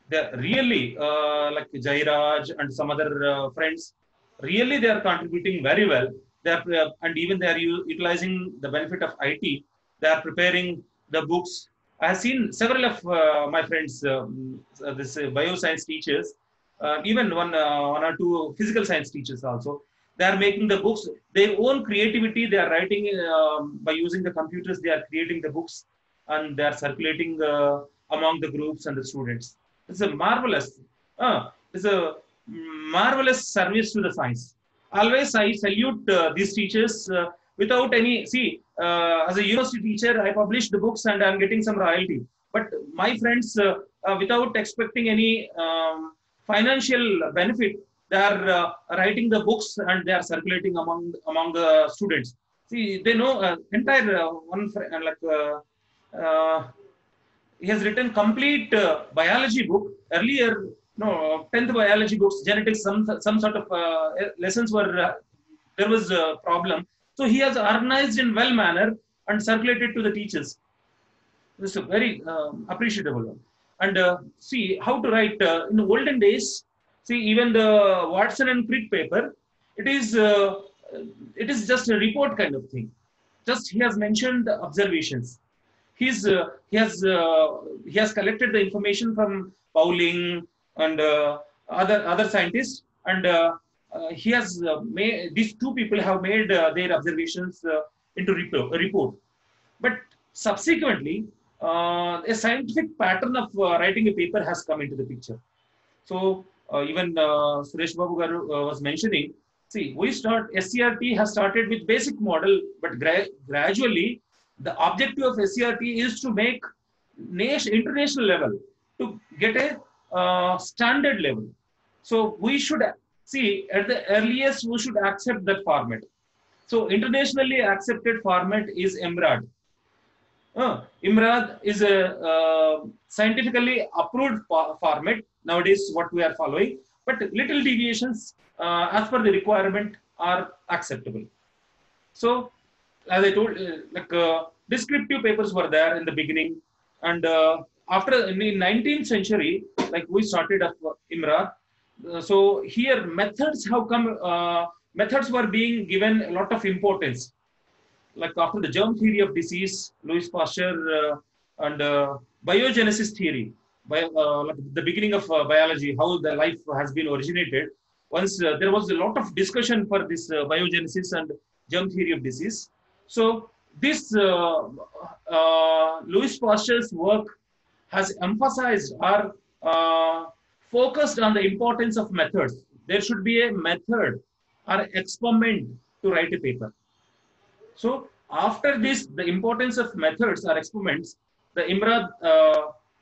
they really like Jairaj and some other friends, really they are contributing very well. They are, and even they are utilizing the benefit of IT. They are preparing the books. I have seen several of my friends, this bioscience teachers, even one or two physical science teachers also. They are making the books, their own creativity. They are writing by using the computers. They are creating the books, and they are circulating among the groups and the students. It's a marvelous, it's a marvelous service to the science. Always I salute these teachers without any. See, as a university teacher, I publish the books and I'm getting some royalty. But my friends, without expecting any financial benefit, they are writing the books and they are circulating among the students. See, they know entire one he has written complete biology book. Earlier, no 10th biology books, genetics, some sort of lessons were there was a problem. So he has organized in well manner and circulated to the teachers. This is a very appreciable one. And see how to write in the olden days. See, even the Watson and Crick paper, it is just a report kind of thing. Just he has mentioned the observations. He has collected the information from Pauling and other scientists, and he has made, these two people have made their observations into a report. But subsequently, a scientific pattern of writing a paper has come into the picture. So even Suresh Babu Garu was mentioning, see, SCRT has started with basic model, but gradually the objective of SCRT is to make international level, to get a standard level. So we should see, at the earliest, we should accept that format. So internationally accepted format is IMRAD. IMRAD is a scientifically approved format nowadays, what we are following, but little deviations as per the requirement are acceptable. So as I told, descriptive papers were there in the beginning, and after in the 19th century, we started up IMRAD. So here methods have come, methods were being given a lot of importance. After the germ theory of disease, Louis Pasteur and biogenesis theory, the beginning of biology, how the life has been originated. Once there was a lot of discussion for this biogenesis and germ theory of disease. So this Louis Pasteur's work has emphasized or focused on the importance of methods. There should be a method or experiment to write a paper. So after this, the importance of methods or experiments, the IMRAD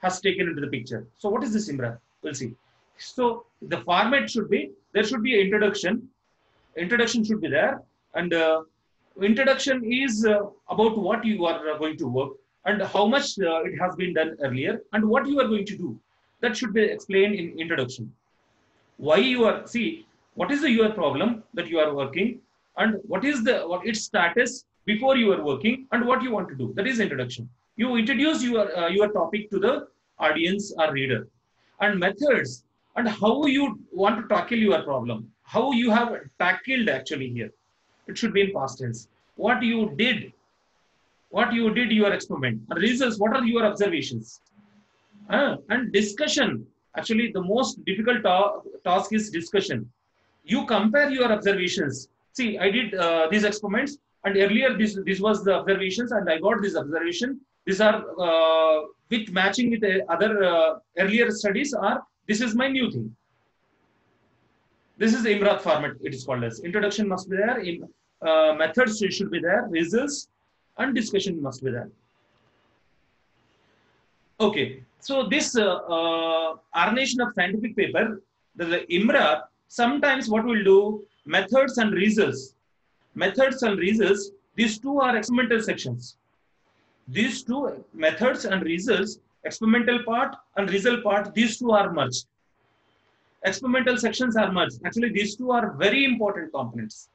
has taken into the picture. So what is this IMRAD? We'll see. So the format should be, there should be an introduction. Introduction should be there. And introduction is about what you are going to work. and how much it has been done earlier, and what you are going to do. That should be explained in introduction. Why you are, see, what is your problem that you are working, and what its status before you are working, and what you want to do. That is introduction. You introduce your topic to the audience or reader, and methods, and how you want to tackle your problem, how you have tackled actually here. It should be in past tense. What you did your experiment, and results, what are your observations, and discussion. Actually, the most difficult task is discussion. You compare your observations. See, I did these experiments, and earlier this was the observations, and I got this observation. These are with matching with other earlier studies, or this is my new thing. This is the Imrat format. It is called as introduction must be there. In methods should be there. Results and discussion must be there. Okay, so this ordination of scientific paper, the IMRA, sometimes what we'll do, methods and results. Methods and results, these two are experimental sections. These two, methods and results, experimental part and result part, these two are merged. Experimental sections are merged. Actually, these two are very important components.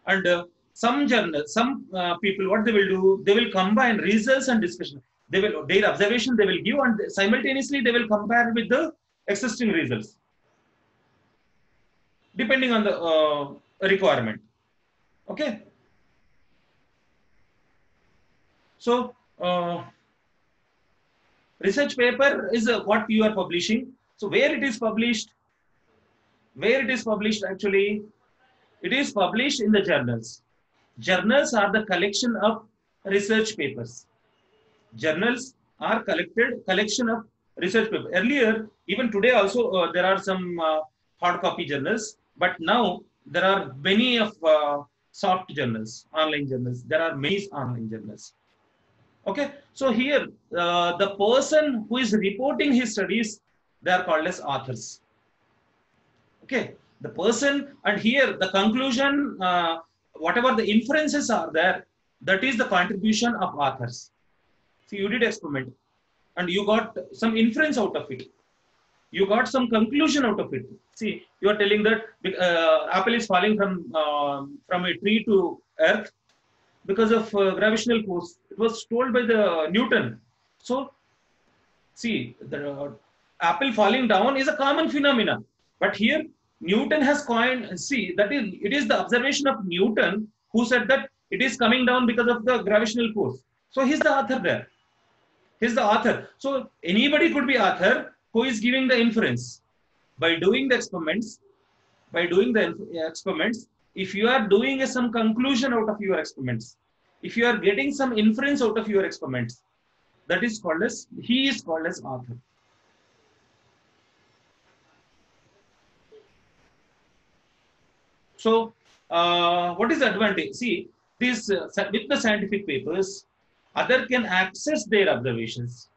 And some journals, some people, what they will do, they will combine results and discussion. Their observation they will give, and simultaneously they will compare with the existing results, depending on the requirement. Okay. So research paper is what you are publishing. So where it is published? Actually, it is published in the journals. Journals are the collection of research papers. Journals are collection of research papers. Earlier, even today also, there are some hard copy journals, but now there are many of soft journals, online journals. There are many online journals. Okay, so here the person who is reporting his studies, they are called as authors. Okay, the person, and here the conclusion, whatever the inferences are there, that is the contribution of authors. See, you did experiment and you got some inference out of it. You got some conclusion out of it. See, you are telling that apple is falling from a tree to earth because of gravitational force. It was told by the Newton. So, see, the apple falling down is a common phenomenon. But here, Newton has coined, see, it is the observation of Newton who said that it is coming down because of the gravitational force. So, he's the author there. He's the author. So, anybody could be author who is giving the inference. By doing the experiments, if you are doing some conclusion out of your experiments, if you are getting some inference out of your experiments, that is called as, he is called as author. So, what is the advantage? See, this with the scientific papers, other can access their observations.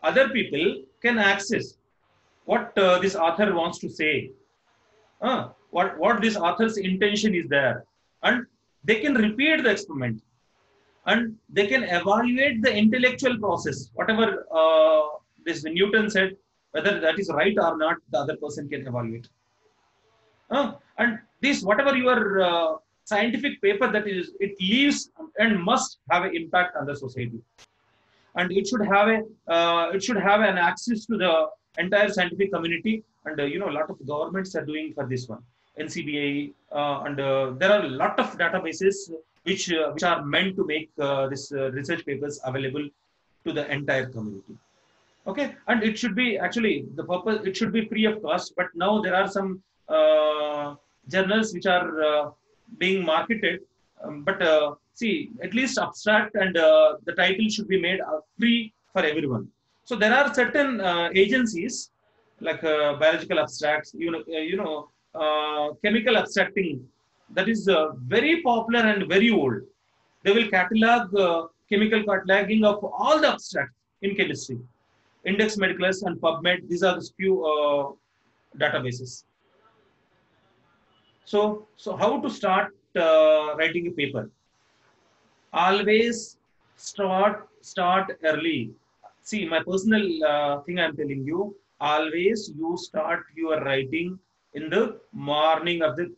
Other people can access what this author wants to say. What this author's intention is there, and they can repeat the experiment, and they can evaluate the intellectual process. Whatever this Newton said, whether that is right or not, the other person can evaluate. And this, whatever your scientific paper that is, it leaves and must have an impact on the society, and it should have an access to the entire scientific community. And a lot of governments are doing for this one, NCBI, and there are a lot of databases which are meant to make this research papers available to the entire community. Okay, and it should be actually the purpose. It should be free of cost. But now there are some journals which are being marketed. But see, at least abstract and the title should be made free for everyone. So there are certain agencies like biological abstracts, chemical abstracting, that is very popular and very old. They will catalog chemical cataloging of all the abstracts in chemistry. Index Medicalus and PubMed, these are the few databases. So how to start writing a paper? Always Start early. See, my personal thing I'm telling you, always you start your writing in the morning of the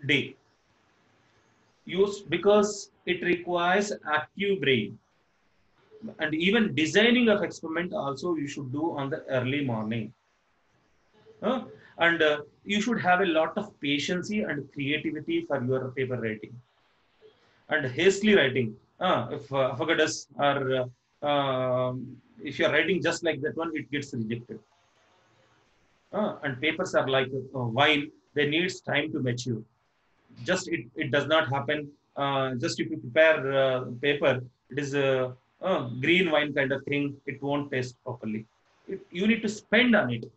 day. Use because it requires active brain, and even designing of experiment also you should do on the early morning. Huh? And you should have a lot of patience and creativity for your paper writing. And hastily writing, if avogadus or if you are writing just like that one, it gets rejected. And papers are like wine; they needs time to mature. Just it does not happen. Just if you prepare paper, it is a green wine kind of thing. It won't taste properly. You need to spend on it.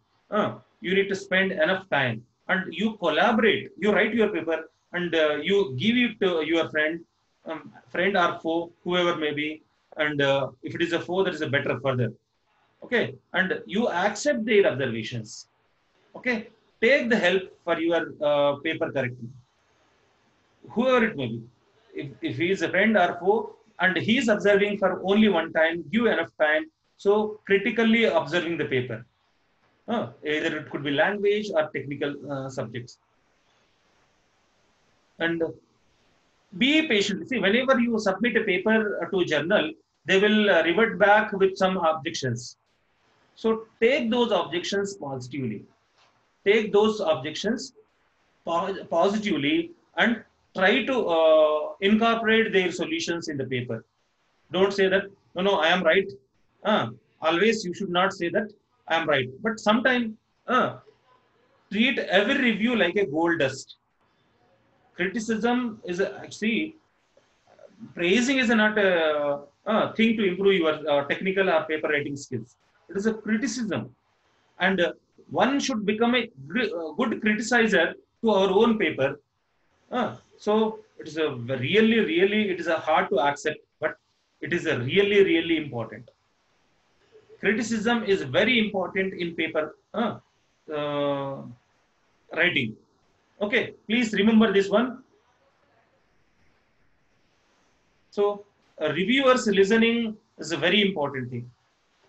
You need to spend enough time, and you collaborate. You write your paper, and you give it to your friend or foe, whoever may be. And if it is a foe, that is a better further. Okay, and you accept their observations. Okay, take the help for your paper correcting, whoever it may be. If he is a friend or foe and he is observing for only one time, give enough time. So critically observing the paper. Either it could be language or technical subjects. And be patient. See, whenever you submit a paper to a journal, they will revert back with some objections. So take those objections positively. Take those objections positively and try to incorporate their solutions in the paper. Don't say that, no, I am right. Always you should not say that I am right. But sometimes treat every review like a gold dust. Criticism is actually, praising is not a thing to improve your technical or paper writing skills. It is a criticism. And one should become a good criticizer to our own paper. So it is a really, it is a hard to accept, but it is a really important. Criticism is very important in paper writing. Okay, please remember this one. So reviewers listening is a very important thing.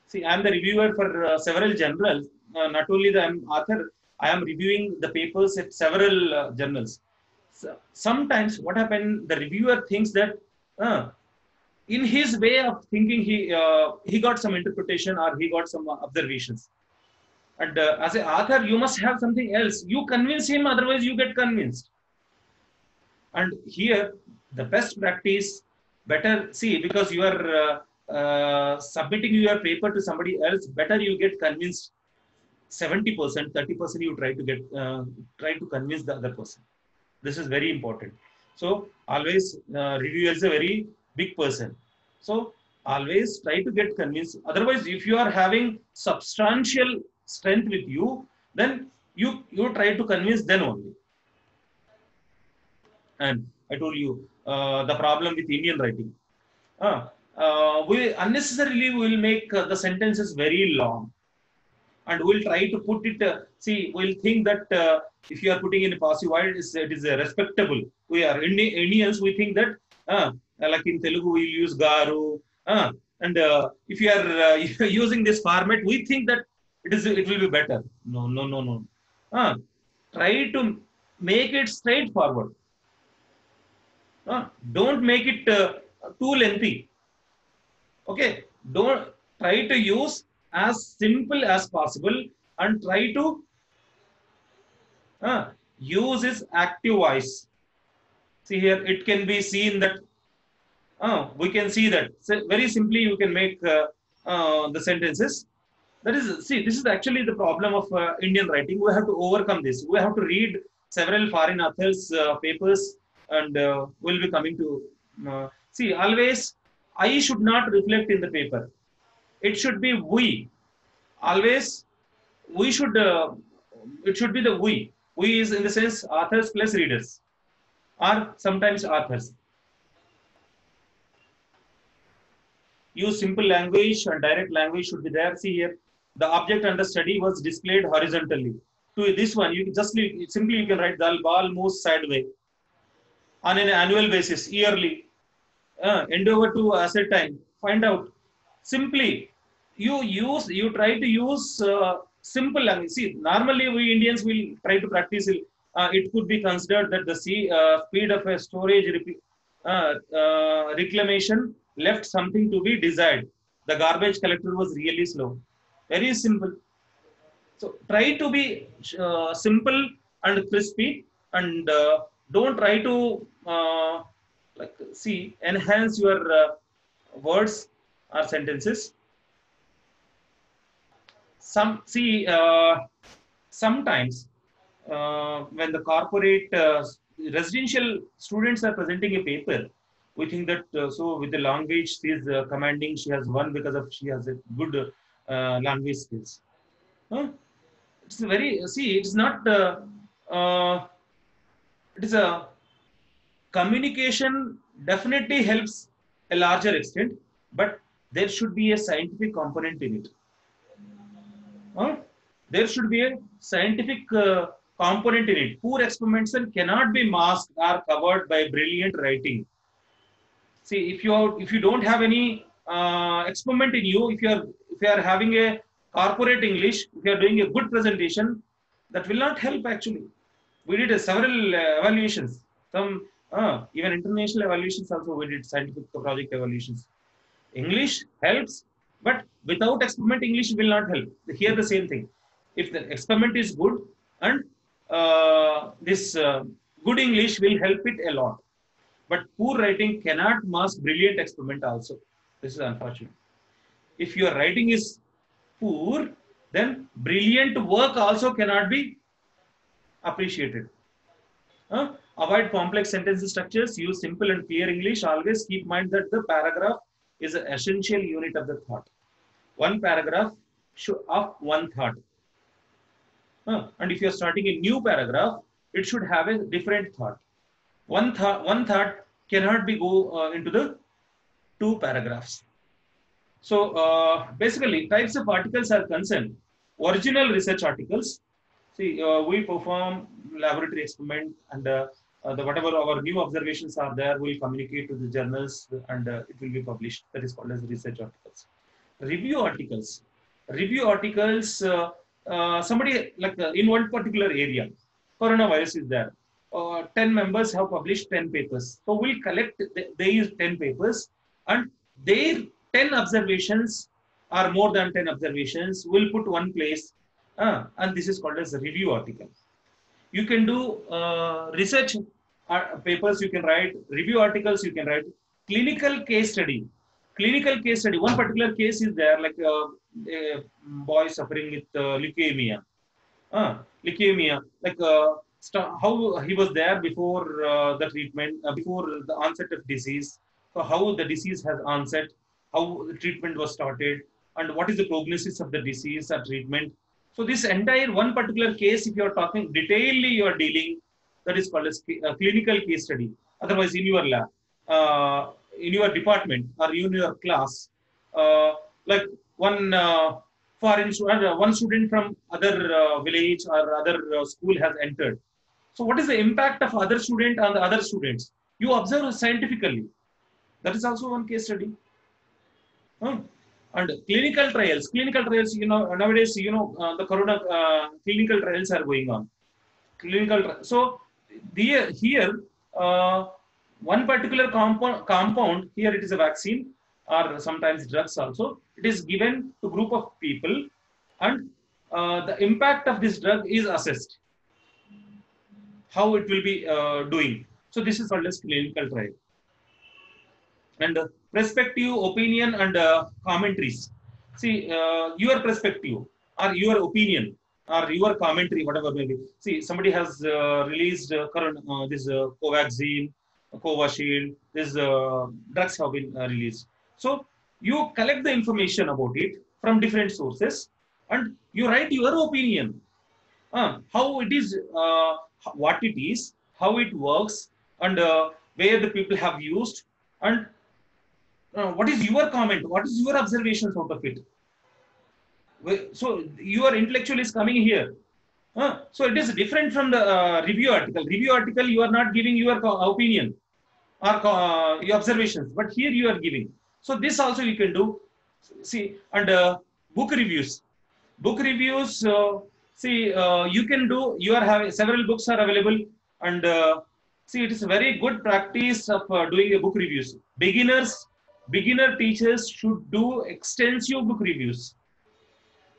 See, I am the reviewer for several journals. Not only the author, I am reviewing the papers at several journals. So, sometimes what happens, the reviewer thinks that in his way of thinking, he got some interpretation or he got some observations. And as an author, you must have something else. You convince him, otherwise you get convinced. And here, the best practice, better, see, because you are submitting your paper to somebody else, better you get convinced 70%, 30% you try to convince the other person. This is very important. So always reviewer is a very big person. So always try to get convinced. Otherwise, if you are having substantial strength with you, then you try to convince them only. And I told you the problem with Indian writing. We unnecessarily will make the sentences very long. And we'll try to put it, we'll think that if you are putting in a passive voice, it is respectable. We are Indians, we think that, like in Telugu, we'll use garu. And if you are using this format, we think that it will be better. No. Try to make it straightforward. Don't make it too lengthy. Okay, don't try to use as simple as possible and try to use his active voice. See here, it can be seen that we can see that. So very simply, you can make the sentences. That is, see, this is actually the problem of Indian writing. We have to overcome this. We have to read several foreign authors' papers, and we'll be coming to see. Always, I should not reflect in the paper. It should be we. Always, we should. It should be the we. We is in the sense authors plus readers, or sometimes authors. Use simple language and direct language should be there. See here, the object under study was displayed horizontally. To this one, you just simply you can write the ball moves sideways on an annual basis, yearly. Endeavor to ascertain find out. Simply, you try to use simple language. See, normally we Indians will try to practice it. It could be considered that the speed of a storage reclamation left something to be desired. The garbage collector was really slow. Very simple. So try to be simple and crispy, and don't try to enhance your words or sentences. Sometimes when the corporate residential students are presenting a paper, we think that so with the language she is commanding, she has won because of she has a good language skills. It's very it's not it is a communication definitely helps a larger extent, but there should be a scientific component in it. There should be a scientific component in it. Poor experimentation cannot be masked or covered by brilliant writing. See, if you don't have any experiment in you, if you are having a corporate English, if you are doing a good presentation, that will not help actually. We did several evaluations. Some even international evaluations also we did, scientific project evaluations. English helps, but without experiment, English will not help. Here the same thing. If the experiment is good, and this good English will help it a lot. But poor writing cannot mask brilliant experiment also. This is unfortunate. If your writing is poor, then brilliant work also cannot be appreciated. Avoid complex sentence structures. Use simple and clear English. Always keep in mind that the paragraph is an essential unit of the thought. One paragraph of one thought. And if you are starting a new paragraph, it should have a different thought. One thought cannot be go into the two paragraphs. So basically, types of articles are concerned. Original research articles. See, we perform laboratory experiment, and whatever our new observations are there, we'll communicate to the journals, and it will be published. That is called as research articles. Review articles. Review articles. Somebody like in one particular area, coronavirus is there. 10 members have published 10 papers. So we'll collect these 10 papers, and their 10 observations or more than 10 observations will put one place, and this is called as a review article. You can do research papers, you can write review articles, you can write clinical case study. Clinical case study, one particular case is there, like a boy suffering with leukemia. Leukemia, like how he was there before the treatment, before the onset of disease, so how the disease has onset, how the treatment was started, and what is the prognosis of the disease or treatment. So this entire one particular case, if you are talking detailedly, you are dealing, that is called as a clinical case study. Otherwise, in your lab, in your department or in your class, like one one student from other village or other school has entered. So what is the impact of other student on the other students? You observe scientifically. That is also one case study. And clinical trials, nowadays, the corona clinical trials are going on. So here, one particular compound, here it is a vaccine or sometimes drugs also, it is given to group of people, and the impact of this drug is assessed, how it will be doing. So this is called as clinical trial. And perspective, opinion, and commentaries. See, your perspective or your opinion or your commentary, whatever maybe. See, somebody has released this Covaxin, Covishield, these drugs have been released. So you collect the information about it from different sources, and you write your opinion. How it is, what it is, how it works, and where the people have used, and what is your comment, what is your observations out of it. So your intellectual is coming here. So it is different from the review article. Review article, you are not giving your opinion or your observations, but here you are giving. So this also you can do. See, and book reviews. Book reviews. You can do. You are having several books are available, and see, it is a very good practice of doing a book reviews. Beginner teachers should do extensive book reviews.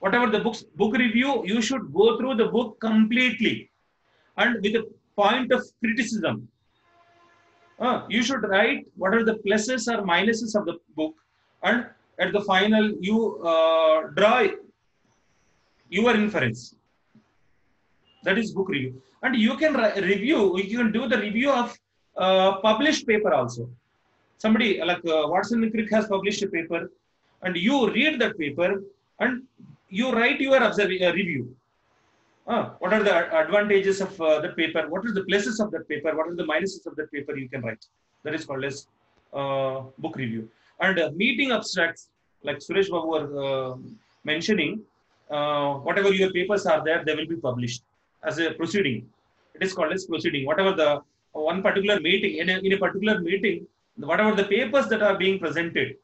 Whatever the book review, you should go through the book completely and with a point of criticism. You should write what are the pluses or minuses of the book, and at the final you draw your inference. That is book review, and you can review. You can do the review of published paper also. Somebody like Watson and Crick has published a paper, and you read that paper and you write your review. What are the advantages of that paper? What are the pluses of that paper? What are the minuses of that paper? You can write. That is called as book review. And meeting abstracts, like Suresh Babu was mentioning, whatever your papers are there, they will be published as a proceeding. It is called as proceeding. Whatever the one particular meeting, in a particular meeting, whatever the papers that are being presented,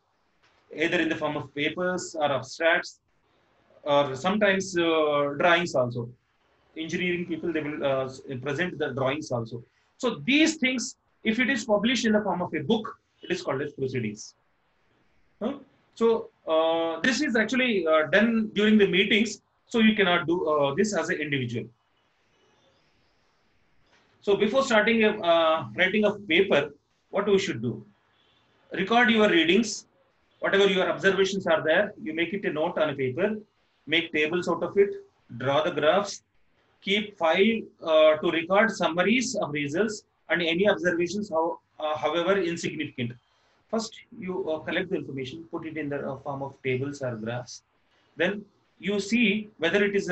either in the form of papers or abstracts, or sometimes drawings also. Engineering people, they will present the drawings also. So these things, if it is published in the form of a book, it is called as proceedings. So this is actually done during the meetings, so you cannot do this as an individual. So before starting writing of paper, what we should do? Record your readings, whatever your observations are there, you make it a note on a paper, make tables out of it, draw the graphs, keep file to record summaries of results and any observations, however insignificant. First, you collect the information, put it in the form of tables or graphs. Then you see whether it is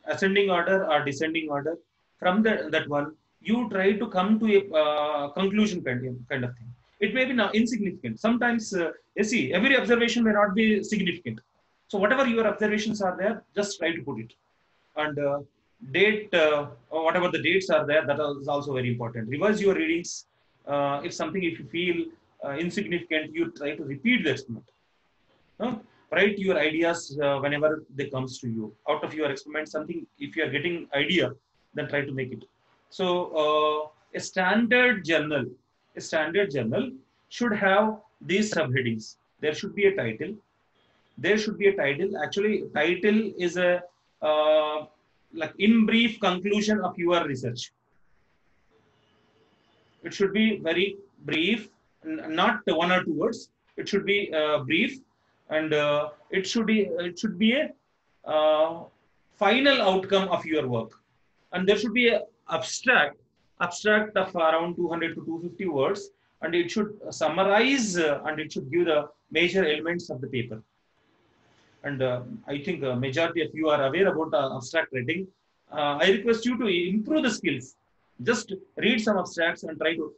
ascending order or descending order. From that one, you try to come to a conclusion kind of thing. It may be not insignificant. Sometimes, you see, every observation may not be significant. So whatever your observations are there, just try to put it. And date, or whatever the dates are there, that is also very important. Revise your readings. If you feel insignificant, you try to repeat the experiment. Write your ideas whenever they comes to you. Out of your experiment, something, if you are getting idea, then try to make it. So a standard journal should have these subheadings. There should be a title. Actually, title is a like in brief conclusion of your research. It should be very brief, not 1 or 2 words. It should be brief, and it should be a final outcome of your work. And there should be an abstract of around 200 to 250 words, and it should summarize and it should give the major elements of the paper. And I think majority of you are aware about abstract writing. I request you to improve the skills. Just read some abstracts and try to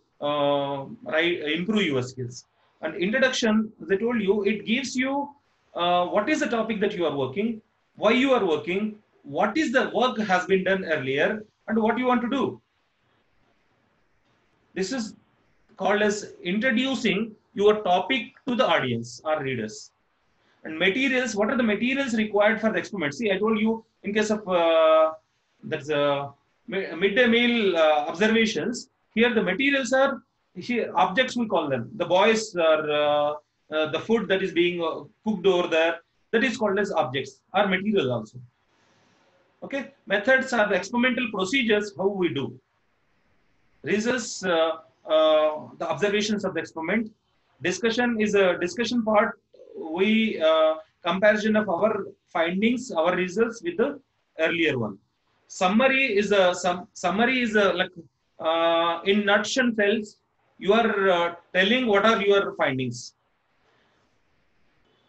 improve your skills. And introduction, as I told you, it gives you what is the topic that you are working, why you are working, what is the work has been done earlier, and what you want to do. This is called as introducing your topic to the audience or readers. And materials, what are the materials required for the experiment? See, I told you in case of that's midday meal observations, here the materials are, here objects we call them. The boys are the food that is being cooked over there, that is called as objects or material also. Okay, methods are the experimental procedures, how we do. Results, the observations of the experiment. Discussion is a discussion part. We comparison of our findings, our results with the earlier one. Summary is a like in nuts and tells. You are telling what are your findings.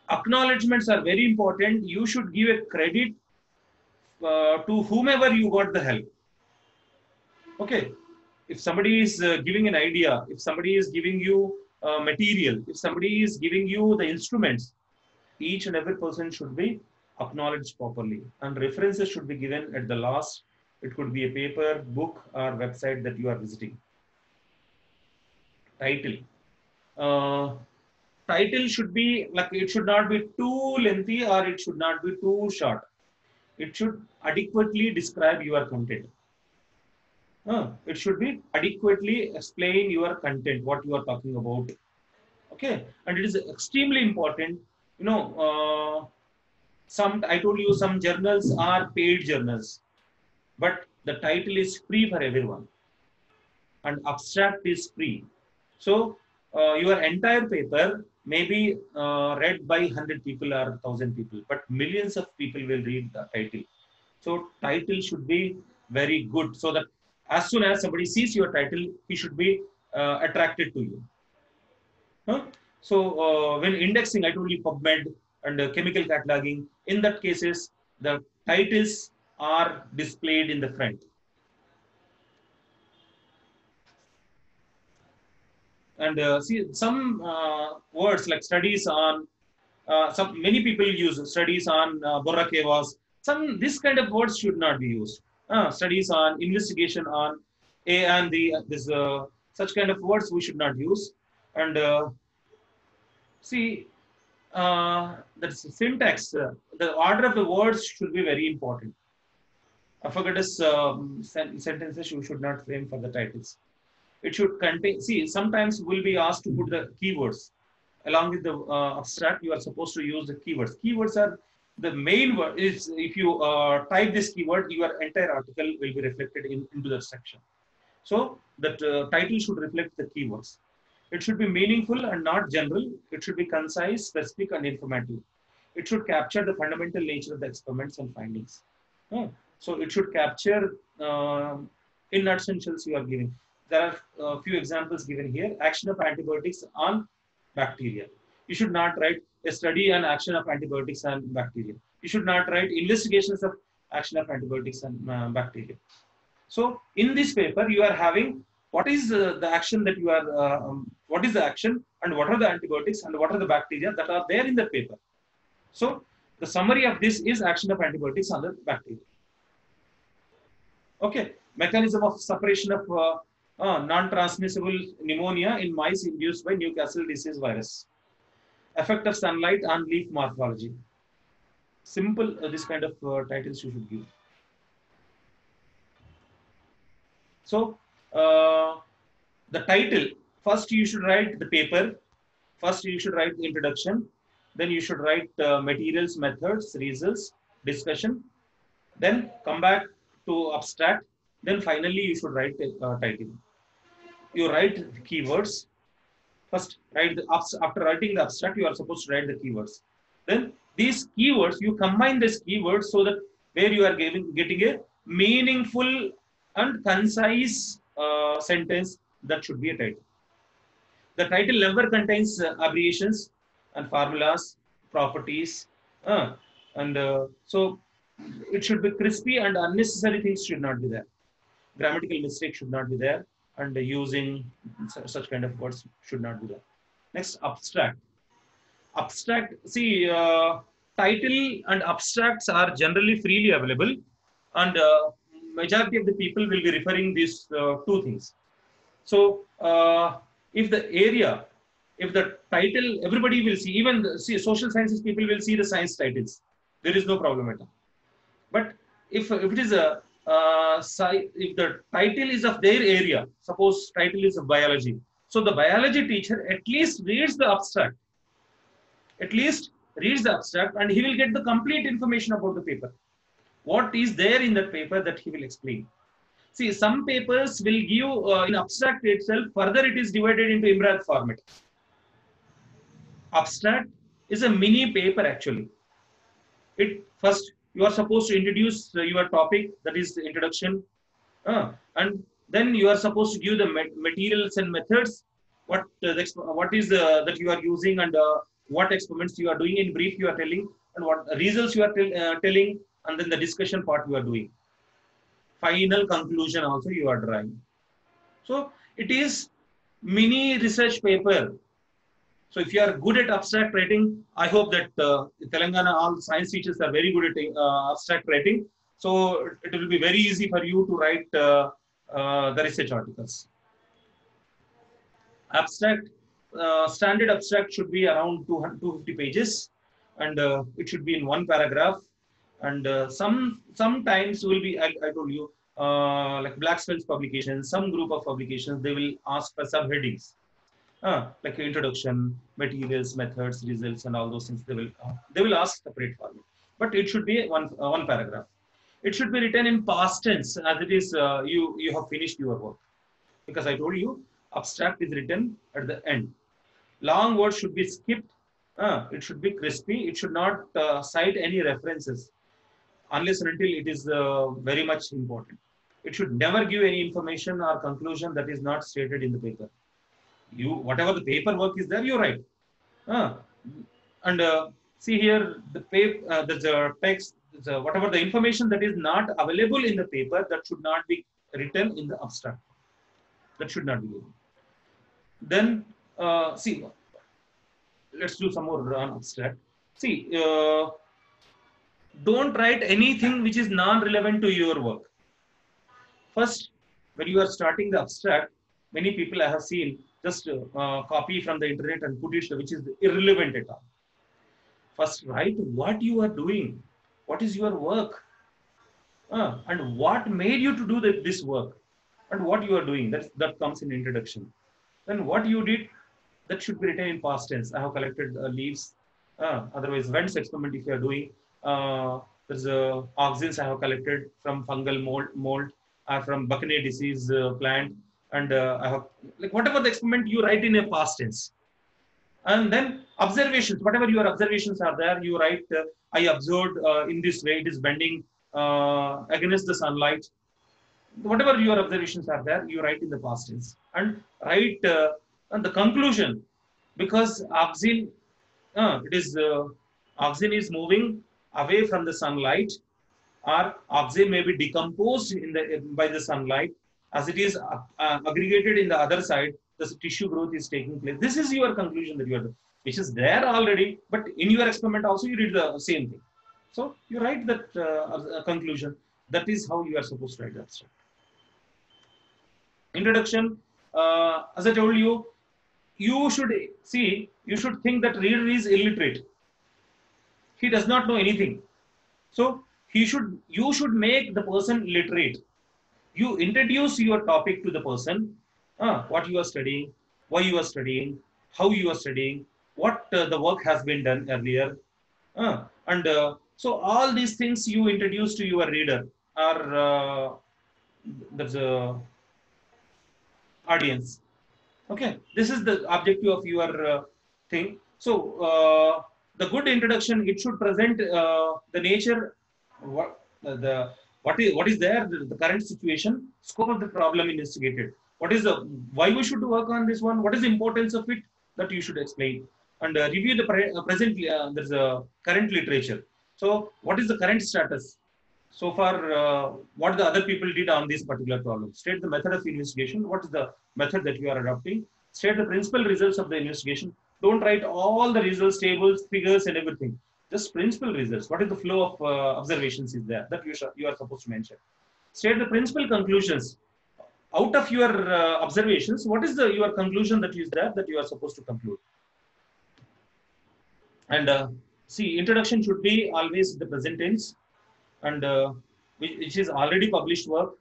Acknowledgements are very important. You should give a credit to whomever you got the help. Okay, if somebody is giving an idea, if somebody is giving you material, if somebody is giving you the instruments, each and every person should be acknowledged properly, and references should be given at the last. It could be a paper, book, or website that you are visiting. Title. title should be like, it should not be too lengthy or it should not be too short. It should adequately describe your content. It should be adequately explain your content, what you are talking about. Okay, and it is extremely important. You know, I told you some journals are paid journals, but the title is free for everyone, and abstract is free. So your entire paper may be read by 100 people or 1,000 people, but millions of people will read the title. So title should be very good, so that as soon as somebody sees your title, he should be attracted to you. So when indexing, I told you PubMed and chemical cataloging. In that cases, the titles are displayed in the front. And see some words like studies on, many people use studies on Borra Cavas. This kind of words should not be used. Studies on, investigation on A and the, this such kind of words we should not use. And see, the syntax, the order of the words should be very important. Forget sentences you should not frame for the titles. It should contain, see, sometimes we'll be asked to put the keywords. Along with the abstract, you are supposed to use the keywords. Keywords are the main word. If you type this keyword, your entire article will be reflected into the section. So that title should reflect the keywords. It should be meaningful and not general. It should be concise, specific, and informative. It should capture the fundamental nature of the experiments and findings. So it should capture in essentials you are giving. There are a few examples given here. Action of antibiotics on bacteria. You should not write a study on action of antibiotics on bacteria. You should not write investigations of action of antibiotics on bacteria. So in this paper, you are having what is the action that you are, what is the action and what are the antibiotics and what are the bacteria that are there in the paper. So the summary of this is action of antibiotics on the bacteria. Okay, mechanism of suppression of non-transmissible pneumonia in mice induced by Newcastle disease virus. Effect of sunlight on leaf morphology. Simple, this kind of titles you should give. So the title, first you should write the paper, first you should write the introduction, then you should write materials, methods, results, discussion, then come back to abstract, then finally you should write the title. You write the keywords. First, after writing the abstract, you are supposed to write the keywords. Then these keywords, you combine these keywords so that where you are getting a meaningful and concise sentence, that should be a title. The title never contains abbreviations and formulas, properties, so it should be crispy, and unnecessary things should not be there. Grammatical mistakes should not be there, and using such kind of words should not be there. Next, abstract. Abstract, see, title and abstracts are generally freely available, and majority of the people will be referring these two things. So if the area, if the title, everybody will see, even the, social sciences people will see the science titles. There is no problem at all. But if it is a if the title is of their area, suppose title is of biology, so the biology teacher at least reads the abstract. At least reads the abstract, and he will get the complete information about the paper. What is there in that paper that he will explain. See, some papers will give in abstract itself, further it is divided into Imrad format. Abstract is a mini paper actually. It first, you are supposed to introduce your topic, that is the introduction, and then you are supposed to give the materials and methods, what is that you are using, and what experiments you are doing. In brief you are telling, and what results you are telling, and then the discussion part you are doing. Final conclusion also you are drawing. So it is mini research paper. So if you are good at abstract writing, I hope that Telangana, all science teachers are very good at abstract writing. So it will be very easy for you to write the research articles. Abstract Standard abstract should be around 250 pages, and it should be in one paragraph. And sometimes will be, I told you, like Black-Scholes publications, some group of publications, they will ask for subheadings, like introduction, materials, methods, results, and all those things. They will ask separate format, but it should be one paragraph. It should be written in past tense, as it is you have finished your work, because I told you abstract is written at the end. Long words should be skipped. It should be crispy. It should not cite any references unless and until it is very much important. It should never give any information or conclusion that is not stated in the paper. Whatever the paperwork is there, you write. And see here, the paper, there's a text, whatever the information that is not available in the paper, that should not be written in the abstract. That should not be given. Then, see, let's do some more on abstract. See, don't write anything which is non-relevant to your work. First, when you are starting the abstract, many people I have seen just copy from the internet and put it, which is irrelevant at all. First, write what you are doing. What is your work? And what made you to do this work? And what you are doing. That comes in introduction. Then what you did, that should be written in past tense. I have collected leaves. Otherwise, Wendt's experiment, if you are doing, there's auxins I have collected from fungal mold from Buccaneer disease plant. And I have, like, whatever the experiment, you write in a past tense. And then observations, whatever your observations are there, you write, I observed in this way, it is bending against the sunlight. Whatever your observations are there, you write in the past tense. And write and the conclusion, because auxin, auxin is moving away from the sunlight, or auxin may be decomposed by the sunlight. As it is aggregated in the other side, the tissue growth is taking place. This is your conclusion that you are doing, which is there already, but in your experiment also you did the same thing. So you write that conclusion. That is how you are supposed to write the abstract. Introduction, as I told you, you should think that reader is illiterate. He does not know anything. So you should make the person literate. You introduce your topic to the person, what you are studying, why you are studying, how you are studying, what the work has been done earlier. So all these things you introduce to your reader or the audience. Okay, this is the objective of your thing. So the good introduction, it should present the nature, what is there, the current situation, scope of the problem investigated. What is why we should work on this one? What is the importance of it? That you should explain and review the present. There's a current literature. So what is the current status? So far, what the other people did on this particular problem. State the method of investigation. What is the method that you are adopting? State the principal results of the investigation. Don't write all the results, tables, figures, and everything. Just principal results. What is the flow of observations is there that you are supposed to mention? State the principal conclusions. Out of your observations, what is your conclusion that is there that you are supposed to conclude? And see, introduction should be always the present tense, and which is already published work.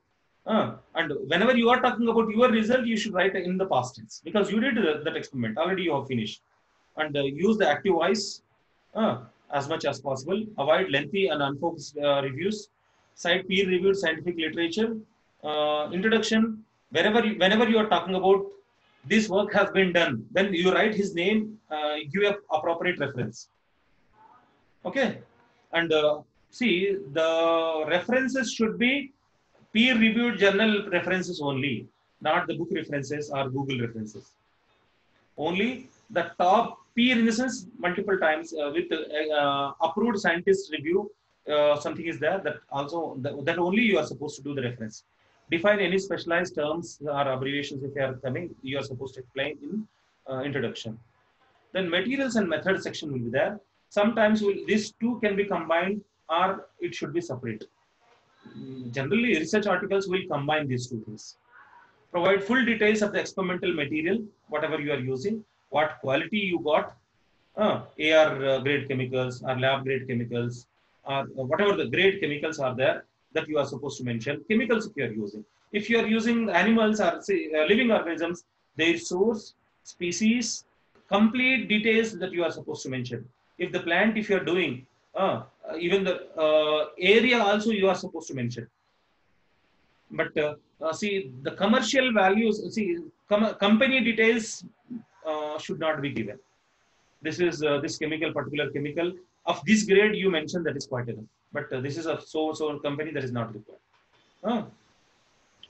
And whenever you are talking about your result, you should write in the past tense, because you did that experiment already, you have finished. And use the active voice as much as possible. Avoid lengthy and unfocused reviews. Cite peer-reviewed scientific literature. Introduction, whenever you are talking about this work has been done, then you write his name, give a appropriate reference. Okay, and see, the references should be peer-reviewed journal references only, not the book references or Google references. Only the top peer, in the sense, multiple times with approved scientist review, something is there that also that only you are supposed to do the reference. Define any specialized terms or abbreviations if they are coming, you are supposed to explain in introduction. Then materials and methods section will be there. Sometimes these two can be combined or it should be separate. Generally, research articles will combine these two things. Provide full details of the experimental material, whatever you are using. what quality you got, AR grade chemicals or lab grade chemicals, or whatever the grade chemicals are there that you are supposed to mention. Chemicals if you are using. If you are using animals or say living organisms, their source, species, complete details that you are supposed to mention. If the plant, if you are doing, even the area also you are supposed to mention. But see, the commercial values, see, company details should not be given. This is this chemical, particular chemical of this grade you mentioned, that is quite enough. But this is a so company, that is not required.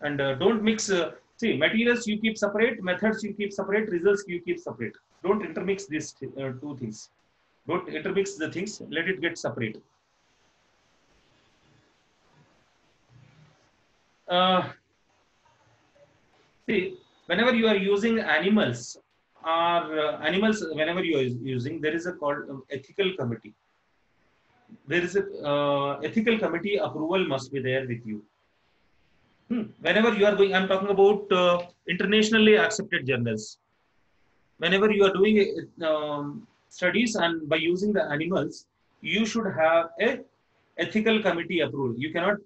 And don't mix. See, materials you keep separate, methods you keep separate, results you keep separate. Don't intermix these two things. Don't intermix the things. Let it get separate. See, whenever you are using animals, whenever you are using, there is a called ethical committee. There is a ethical committee approval must be there with you. Whenever you are going, I'm talking about internationally accepted journals. Whenever you are doing studies and by using the animals, you should have a ethical committee approval. You cannot,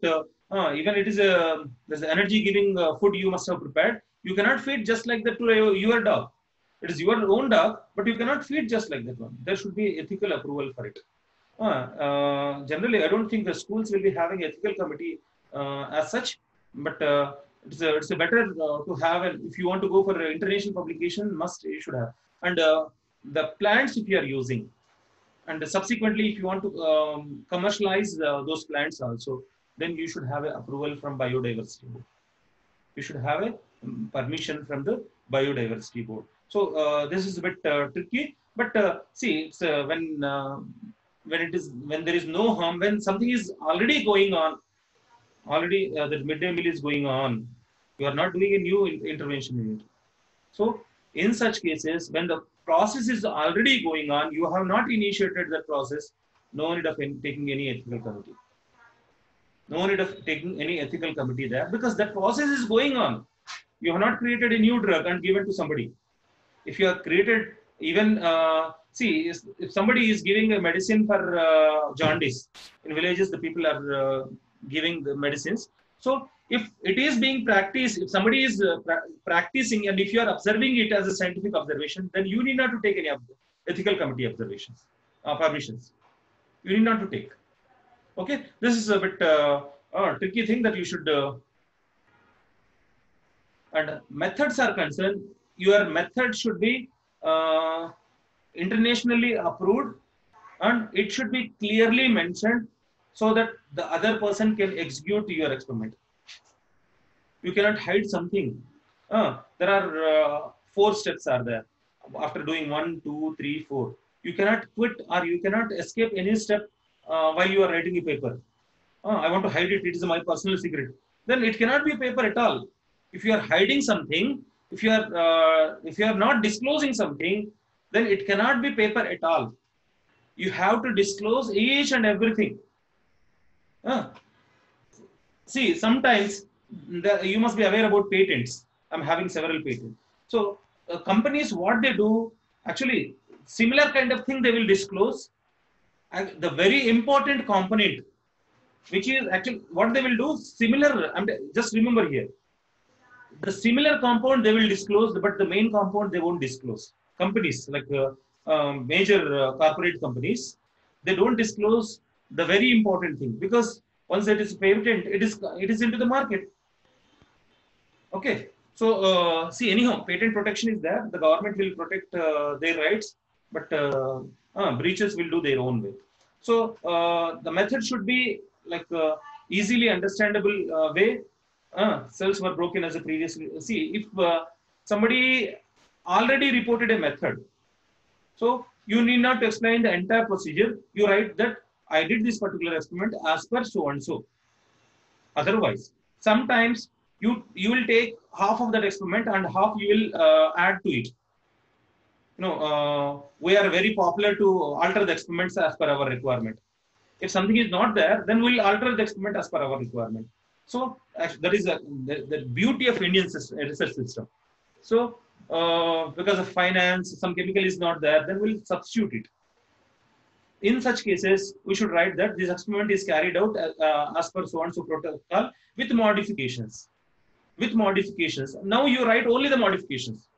even it is there's energy giving food you must have prepared. You cannot feed just like that to your dog. It is your own dog, but you cannot feed just like that one. There should be ethical approval for it. Generally, I don't think the schools will be having ethical committee as such, but it's a better to have. If you want to go for international publication, you should have. And the plants if you are using, and subsequently if you want to commercialize those plants also, then you should have an approval from biodiversity board. You should have a permission from the biodiversity board. So this is a bit tricky, but see, it's when there is no harm, when something is already going on, already the midday meal is going on, you are not doing a new intervention in it. So in such cases, when the process is already going on, you have not initiated that process, no need of taking any ethical committee. No need of taking any ethical committee there, because that process is going on. You have not created a new drug and given to somebody. If you have created, even see, if somebody is giving a medicine for jaundice, in villages the people are giving the medicines. So if it is being practiced, if somebody is practicing, and if you are observing it as a scientific observation, then you need not to take any ethical committee observations, permissions. You need not to take. Okay, this is a bit tricky thing that you should. And methods are concerned, your method should be internationally approved, and it should be clearly mentioned so that the other person can execute your experiment. You cannot hide something. There are 4 steps are there. After doing 1, 2, 3, 4, you cannot quit or you cannot escape any step while you are writing a paper. I want to hide it. It is my personal secret. Then it cannot be a paper at all. If you are hiding something, if you are not disclosing something, then it cannot be paper at all. You have to disclose each and everything. See, sometimes you must be aware about patents. I'm having several patents. So companies, what they do, actually similar kind of thing they will disclose. And the very important component, which is actually what they will do, similar, just remember here, the similar compound they will disclose, but the main compound they won't disclose. Companies like major corporate companies, they don't disclose the very important thing, because once it is patent, it is into the market. Okay, so see, anyhow, patent protection is there. The government will protect their rights, but breaches will do their own way. So the method should be like easily understandable way. Cells were broken as a previously. See, if somebody already reported a method, so you need not to explain the entire procedure. You write that I did this particular experiment as per so and so. Otherwise, sometimes you will take half of that experiment and half you will add to it. We are very popular to alter the experiments as per our requirement. If something is not there, then we'll alter the experiment as per our requirement. So that is the beauty of Indian research system. So because of finance, some chemical is not there, then we'll substitute it. In such cases, we should write that this experiment is carried out as per so and so protocol with modifications. With modifications. Now you write only the modifications.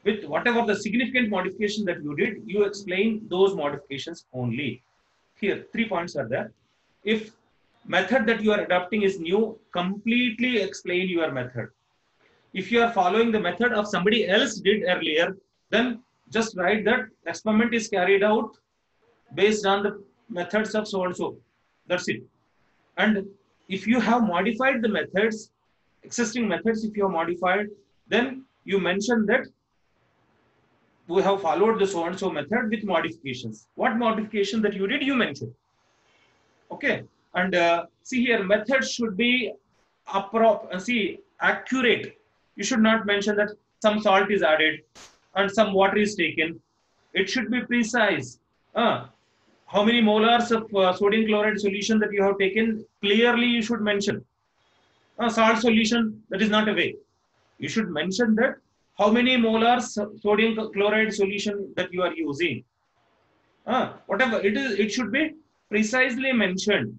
With whatever the significant modification that you did, you explain those modifications only. Here, 3 points are there. If method that you are adopting is new, completely explain your method. If you are following the method of somebody else did earlier, then just write that experiment is carried out based on the methods of so and so. That's it. And if you have modified the methods, existing methods, if you have modified, then you mention that we have followed the so and so method with modifications. What modification that you did, you mention. Okay. And see here, methods should be accurate. You should not mention that some salt is added and some water is taken. It should be precise. How many molars of sodium chloride solution that you have taken, clearly you should mention. Salt solution, that is not a way. You should mention that how many molars sodium chloride solution that you are using. Whatever it is, it should be precisely mentioned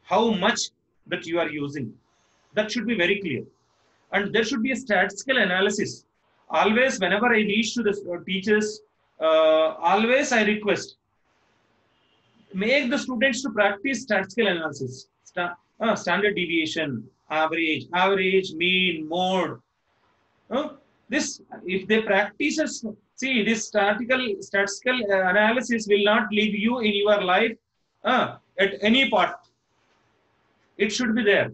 how much that you are using. That should be very clear. And there should be a statistical analysis. Always, whenever I reach to the teachers, always I request, make the students to practice statistical analysis. Standard deviation, average, mean, mode. This, if they practice, see, this statistical analysis will not leave you in your life at any part. It should be there.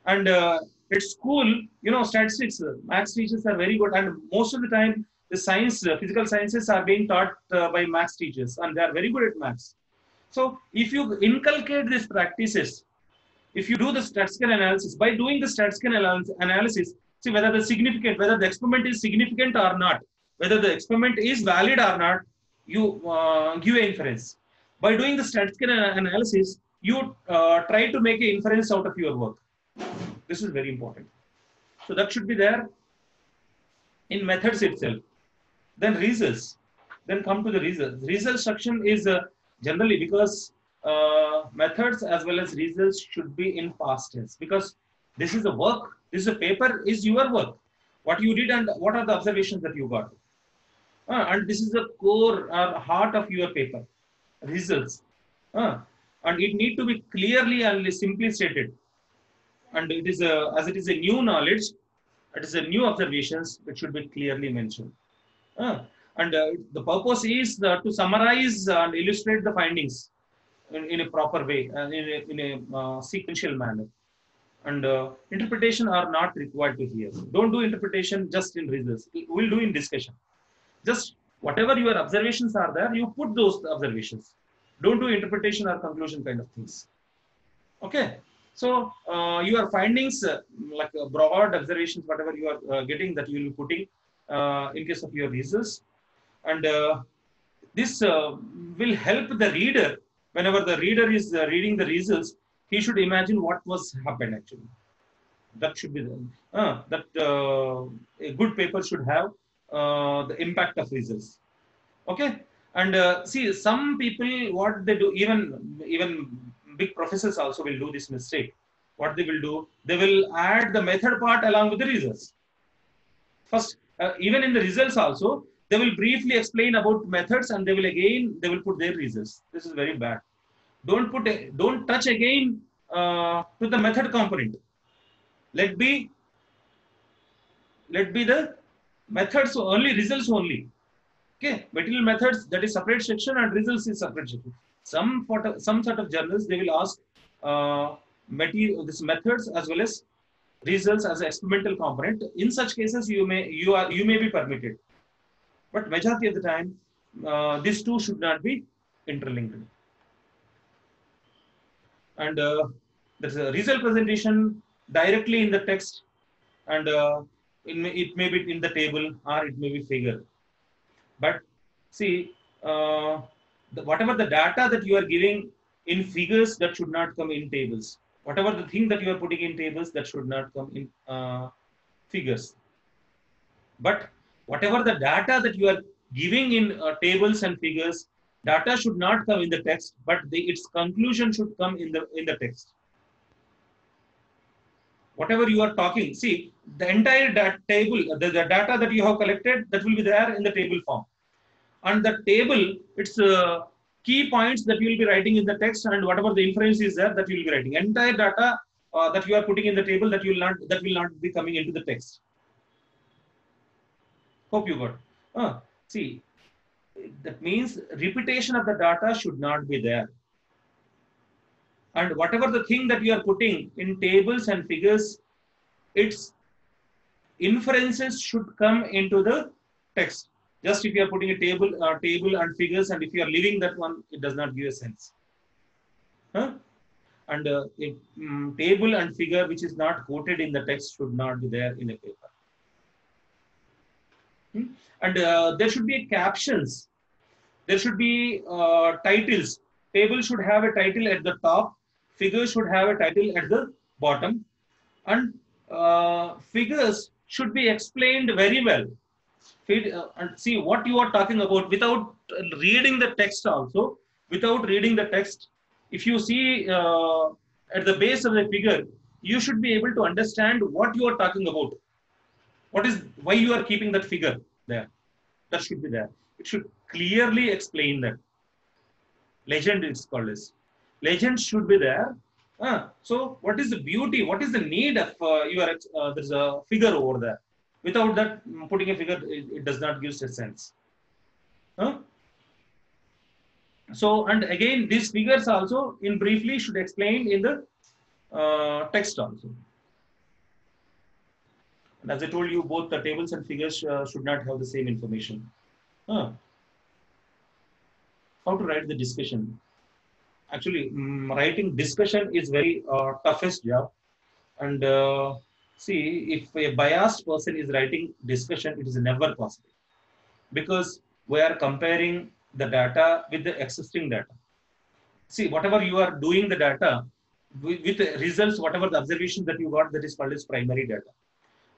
And at school, statistics, maths teachers are very good. And most of the time, the science, physical sciences are being taught by maths teachers. And they are very good at maths. So if you inculcate these practices, if you do the statistical analysis, by doing the statistical analysis, see whether the experiment is significant or not, whether the experiment is valid or not, you give an inference. By doing the statistical analysis, you try to make an inference out of your work. This is very important. So that should be there in methods itself. Then results. Then come to the results. Result section is generally because methods as well as results should be in past tense, because this is a work, this is a paper, is your work. What you did and what are the observations that you got. And this is the core or heart of your paper. Results. And it need to be clearly and simply stated. And it is as it is a new knowledge, it is a new observations, it should be clearly mentioned. And the purpose is to summarize and illustrate the findings in a proper way, in a sequential manner. And interpretation are not required to hear. Don't do interpretation just in results. We'll do in discussion. Just whatever your observations are there, you put those observations. Don't do interpretation or conclusion kind of things. Okay. So your findings, like broad observations, whatever you are getting, that you will be putting in case of your results. And this will help the reader. Whenever the reader is reading the results, he should imagine what was happened actually. That should be that a good paper should have the impact of results. Okay. And see, some people, what they do, even big professors also will do this mistake. What they will do, they will add the method part along with the results. First, even in the results also, they will briefly explain about methods and they will put their results. This is very bad. Don't touch again to the method component. Let be the methods only, results only. Okay, material methods, that is separate section, and results is separate section. Some sort of journals, they will ask this methods as well as results as an experimental component. In such cases, you may be permitted, but majority of the time, these two should not be interlinked. And there's a result presentation directly in the text, and it may be in the table or it may be figure. But see, whatever the data that you are giving in figures, that should not come in tables. Whatever the thing that you are putting in tables, that should not come in figures. But whatever the data that you are giving in tables and figures, data should not come in the text, but its conclusion should come in the text. Whatever you are talking, see, the entire table, the data that you have collected, that will be there in the table form. And the table, it's key points that you will be writing in the text, and whatever the inference is there, that you will be writing. Entire data that you are putting in the table, that will not be coming into the text. Hope you got. See, that means repetition of the data should not be there. And whatever the thing that you are putting in tables and figures, its inferences should come into the text. Just if you are putting a table and figures, and if you are leaving that one, it does not give a sense. And table and figure which is not quoted in the text should not be there in a paper. And there should be captions. There should be titles. Table should have a title at the top. Figure should have a title at the bottom. And figures should be explained very well. And see what you are talking about without reading the text also. Without reading the text, if you see at the base of the figure, you should be able to understand what you are talking about. Why you are keeping that figure there. That should be there. It should clearly explain that. Legend is called as. Legend should be there. So what is the beauty? What is the need of there's a figure over there? Without that, putting a figure, it does not give a sense. So, and again, these figures also, in briefly, should explain in the text also. And as I told you, both the tables and figures should not have the same information. How to write the discussion? Actually, writing discussion is very toughest job. And see, if a biased person is writing discussion, it is never possible. Because we are comparing the data with the existing data. See, whatever you are doing the data, with the results, whatever the observations that you got, that is called as primary data.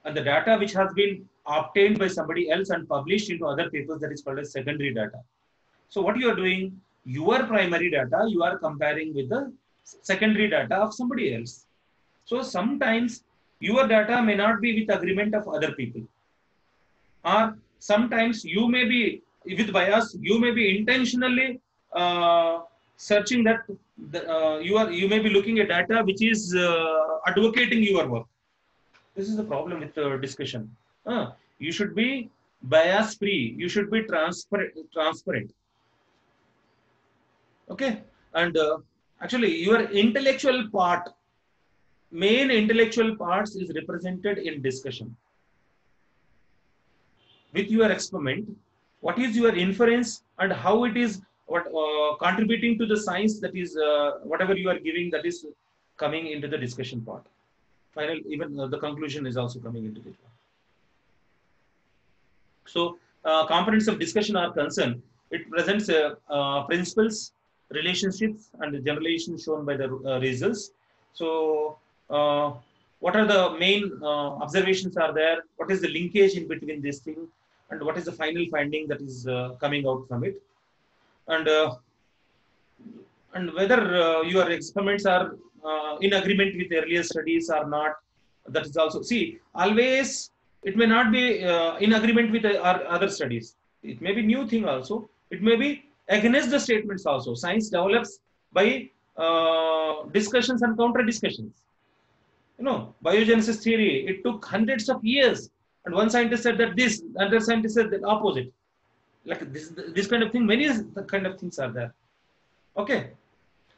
And the data which has been obtained by somebody else and published into other papers, that is called as secondary data. So what you are doing, your primary data, you are comparing with the secondary data of somebody else. So sometimes your data may not be with agreement of other people. Or sometimes you may be with bias, you may be intentionally searching that you may be looking at data which is advocating your work. This is the problem with discussion. You should be bias free. You should be transparent. Okay, and actually your intellectual part, main intellectual parts is represented in discussion. With your experiment, what is your inference and how it is contributing to the science, that is whatever you are giving, that is coming into the discussion part. Final, even the conclusion is also coming into it. So components of discussion are concerned. It presents principles, relationships, and the generalization shown by the results. So what are the main observations are there? What is the linkage in between this thing? And what is the final finding that is coming out from it? And whether your experiments are in agreement with earlier studies or not, that is also, see, always it may not be in agreement with our other studies. It may be new thing also. It may be against the statements also. Science develops by discussions and counter discussions. You know, biogenesis theory, it took hundreds of years. And one scientist said that this, another scientist said the opposite. Like this kind of thing, many kind of things are there. Okay.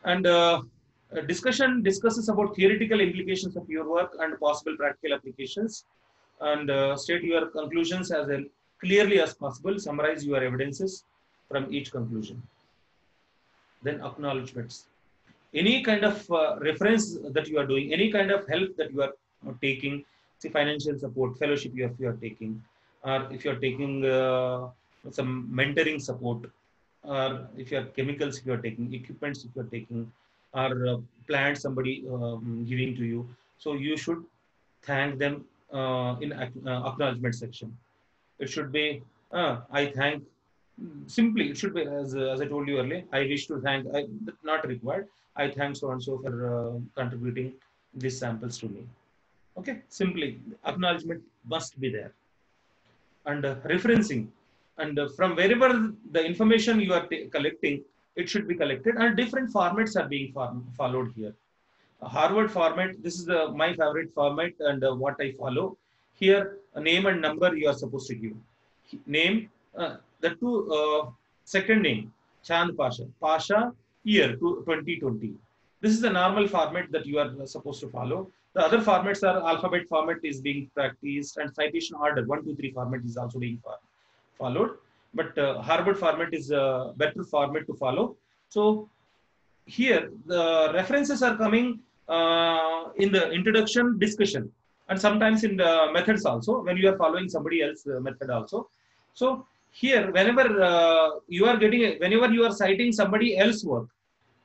And discussion discusses about theoretical implications of your work and possible practical applications. And state your conclusions as clearly as possible. Summarize your evidences from each conclusion. Then acknowledgements. Any kind of reference that you are doing, any kind of help that you are taking, say financial support, fellowship if you are taking, or if you are taking some mentoring support, or if you are chemicals, if you are taking equipments, if you are taking, or plants somebody giving to you. So you should thank them in acknowledgement section. It should be, I thank, simply, it should be, as I told you earlier, I wish to thank, not required, I thank so and so for contributing these samples to me. Okay, simply, acknowledgement must be there. And referencing, and from wherever the information you are collecting, it should be collected, and different formats are being followed here. Harvard format, this is my favorite format, and what I follow. Here, a name and number you are supposed to give. Name, the two, second name, Chand Pasha. Pasha, year 2020. This is the normal format that you are supposed to follow. The other formats are alphabet format is being practiced, and citation order 1, 2, 3 format is also being followed. But Harvard format is a better format to follow. So here the references are coming in the introduction discussion, and sometimes in the methods also, when you are following somebody else's method also. So here, whenever whenever you are citing somebody else's work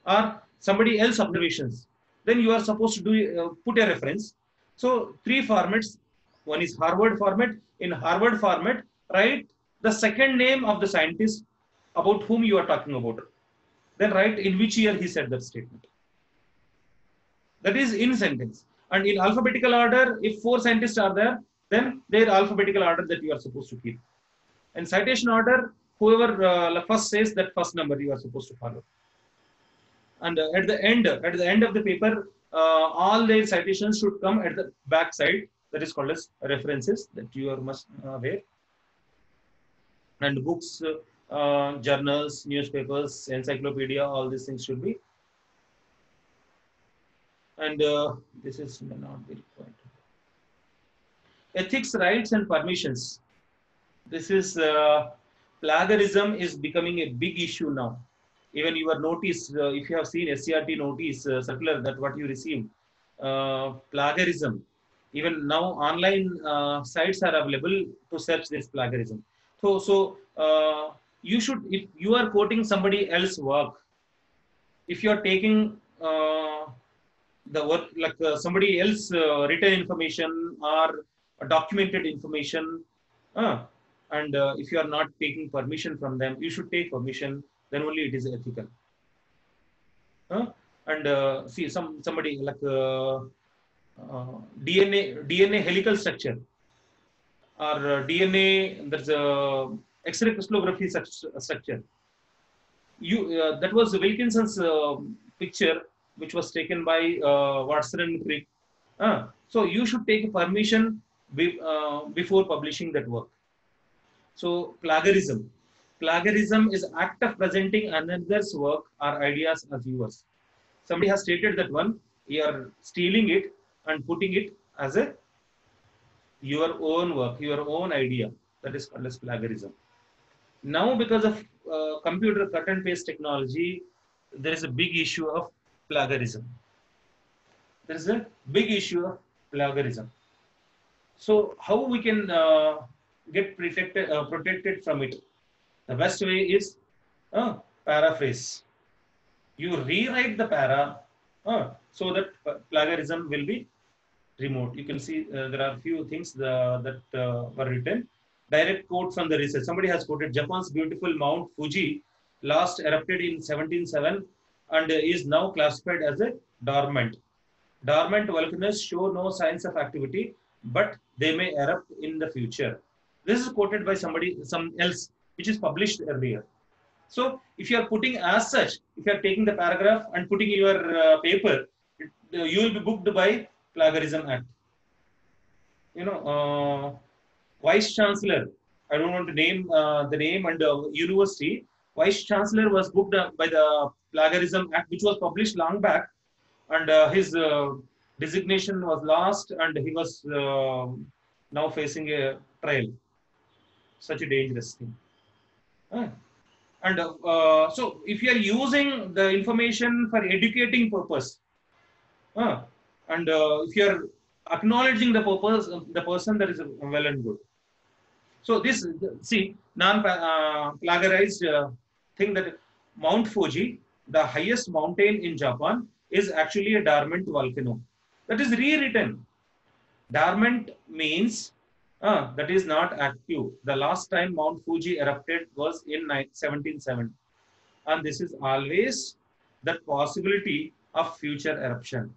or somebody else's observations, then you are supposed to do put a reference. So 3 formats. One is Harvard format. In Harvard format, write the second name of the scientist about whom you are talking about. Then write in which year he said that statement. That is in sentence. And in alphabetical order, if 4 scientists are there, then their alphabetical order that you are supposed to keep. And citation order, whoever first says that first number you are supposed to follow. And at the end of the paper, all their citations should come at the back side. That is called as references that you are must aware. And books, journals, newspapers, encyclopedia, all these things should be. And this is not very required. Ethics, rights, and permissions. This is plagiarism is becoming a big issue now. Even your notice, if you have seen SCRT notice circular that what you received, plagiarism. Even now online sites are available to search this plagiarism. So you should, if you are quoting somebody else's work, if you are taking the work like somebody else written information or documented information, and if you are not taking permission from them, you should take permission. Then only it is ethical. And see, somebody like DNA helical structure, or DNA, there's a X-ray crystallography structure. That was Wilkinson's picture, which was taken by Watson and Crick. So you should take permission before publishing that work. So plagiarism is act of presenting another's work or ideas as yours. Somebody has stated that one, you are stealing it and putting it as your own work, your own idea. That is called as plagiarism. Now, because of computer cut and paste technology, there is a big issue of plagiarism. There is a big issue of plagiarism. So how we can get protected from it? The best way is paraphrase. You rewrite the para so that plagiarism will be removed. You can see there are a few things that were written. Direct quote from the research. Somebody has quoted Japan's beautiful Mount Fuji last erupted in 1707 and is now classified as a dormant. Dormant volcanoes show no signs of activity, but they may erupt in the future. This is quoted by some else, which is published earlier. So if you are putting as such, if you are taking the paragraph and putting your paper, you will be booked by Plagiarism Act. You know, Vice Chancellor, I don't want to name the name and university. Vice Chancellor was booked by the Plagiarism Act, which was published long back, and his designation was lost, and he was now facing a trial. Such a dangerous thing. And so, if you are using the information for educating purpose, and if you are acknowledging the purpose of the person, that is well and good. So this, see, non-plagiarized thing that Mount Fuji, the highest mountain in Japan, is actually a dormant volcano. That is rewritten. Dormant means That is not active. The last time Mount Fuji erupted was in 1770. And this is always the possibility of future eruption.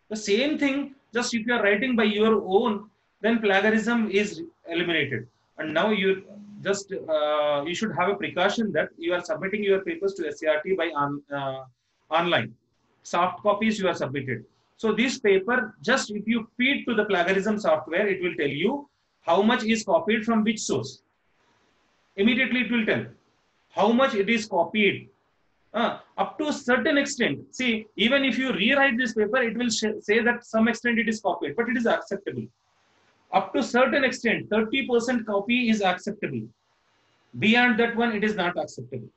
The same thing, just if you are writing by your own, then plagiarism is eliminated. And now you should have a precaution that you are submitting your papers to SCRT by online. Soft copies you are submitted. So this paper, just if you feed to the plagiarism software, it will tell you how much is copied from which source. Immediately it will tell how much it is copied. Up to a certain extent. See, even if you rewrite this paper, it will say that some extent it is copied, but it is acceptable. Up to certain extent, 30% copy is acceptable. Beyond that one, it is not acceptable.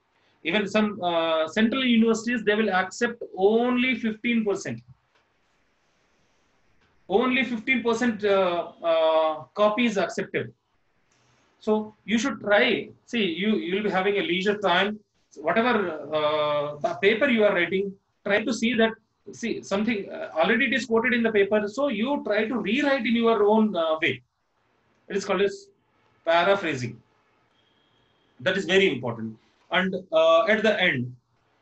Even some central universities, they will accept only 15%. Only 15% copy is accepted. So you should try. See, you will be having a leisure time. Whatever paper you are writing, try to see that. See, something already it is quoted in the paper. So you try to rewrite in your own way. It is called as paraphrasing. That is very important. And at the end,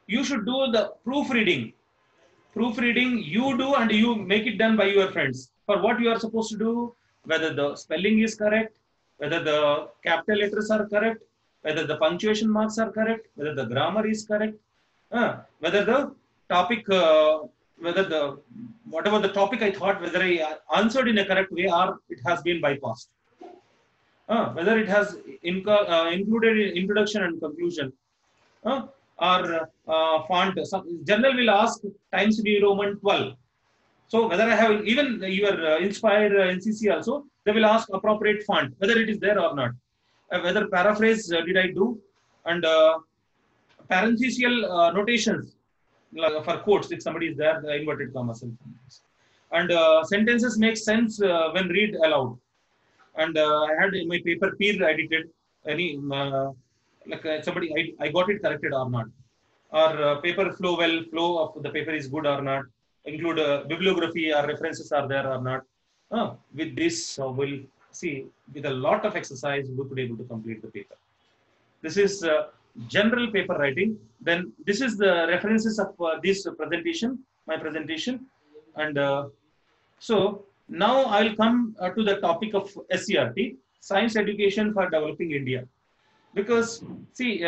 you should do the proofreading. Proofreading you do, and you make it done by your friends. For what you are supposed to do, whether the spelling is correct, whether the capital letters are correct, whether the punctuation marks are correct, whether the grammar is correct, whether the topic, whatever the topic I thought, whether I answered in a correct way or it has been bypassed. Whether it has included introduction and conclusion, or font. Journal will ask Times New Roman 12. So whether I have even your Inspire NCC also, they will ask appropriate font, whether it is there or not. Whether paraphrase did I do, and parenthetical notations for quotes if somebody is there, the inverted commas, and sentences make sense when read aloud. And I had in my paper peer edited any somebody I got it corrected or not, or paper flow of the paper is good or not, include bibliography or references are there or not. With this we'll see, with a lot of exercise we could be able to complete the paper. This is general paper writing. Then this is the references of this presentation, my presentation. And so now I'll come to the topic of SCRT, Science Education for Developing India. Because see,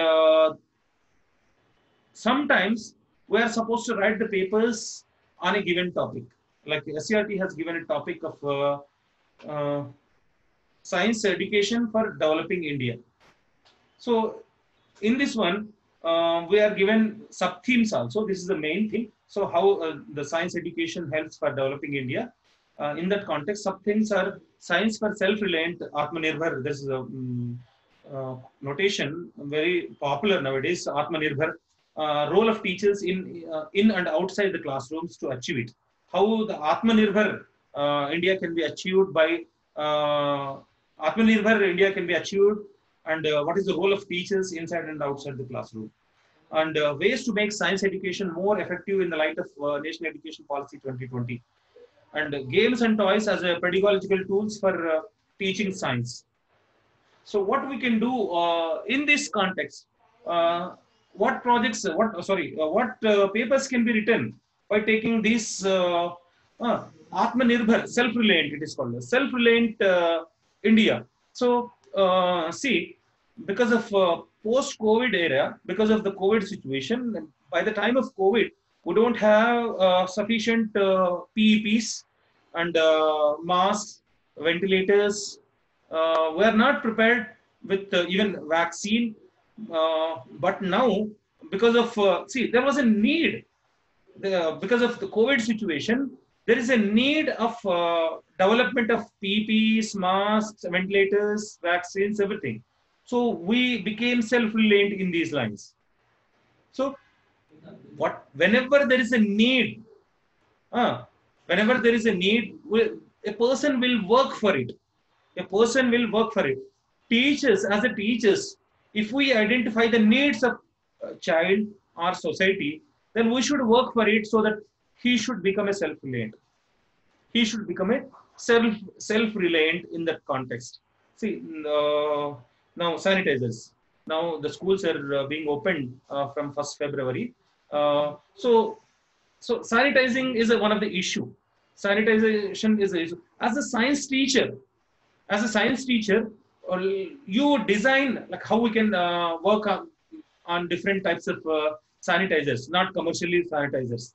sometimes we are supposed to write the papers on a given topic. Like SCRT has given a topic of Science Education for Developing India. So in this one, we are given sub-themes also. This is the main thing. So how the science education helps for developing India. In that context, sub-themes are science for self-reliant, Atmanirbhar. This is a notation very popular nowadays, Atmanirbhar. Role of teachers in and outside the classrooms to achieve it. How the Atmanirbhar India can be achieved by Atmanirbhar India can be achieved, and what is the role of teachers inside and outside the classroom, and ways to make science education more effective in the light of National Education Policy 2020, and games and toys as a pedagogical tools for teaching science. So what we can do in this context, what projects, what papers can be written by taking this Atmanirbhar, self-reliant, it is called self-reliant India. So see, because of post-COVID era, because of the COVID situation, by the time of COVID, we don't have sufficient PEPs and masks, ventilators. We are not prepared with even vaccine. But now, because of see, there was a need because of the COVID situation. There is a need of development of PPEs, masks, ventilators, vaccines, everything. So we became self-reliant in these lines. So whenever there is a need, whenever there is a need, a person will work for it. A person will work for it. Teachers, as a teachers, if we identify the needs of a child or society, then we should work for it so that he should become a self-reliant. He should become a self-reliant in that context. See, now sanitizers. Now the schools are being opened from 1st February. So sanitizing is one of the issue. Sanitization is an issue. As a science teacher, uh, you design like how we can work on different types of sanitizers, not commercially sanitizers,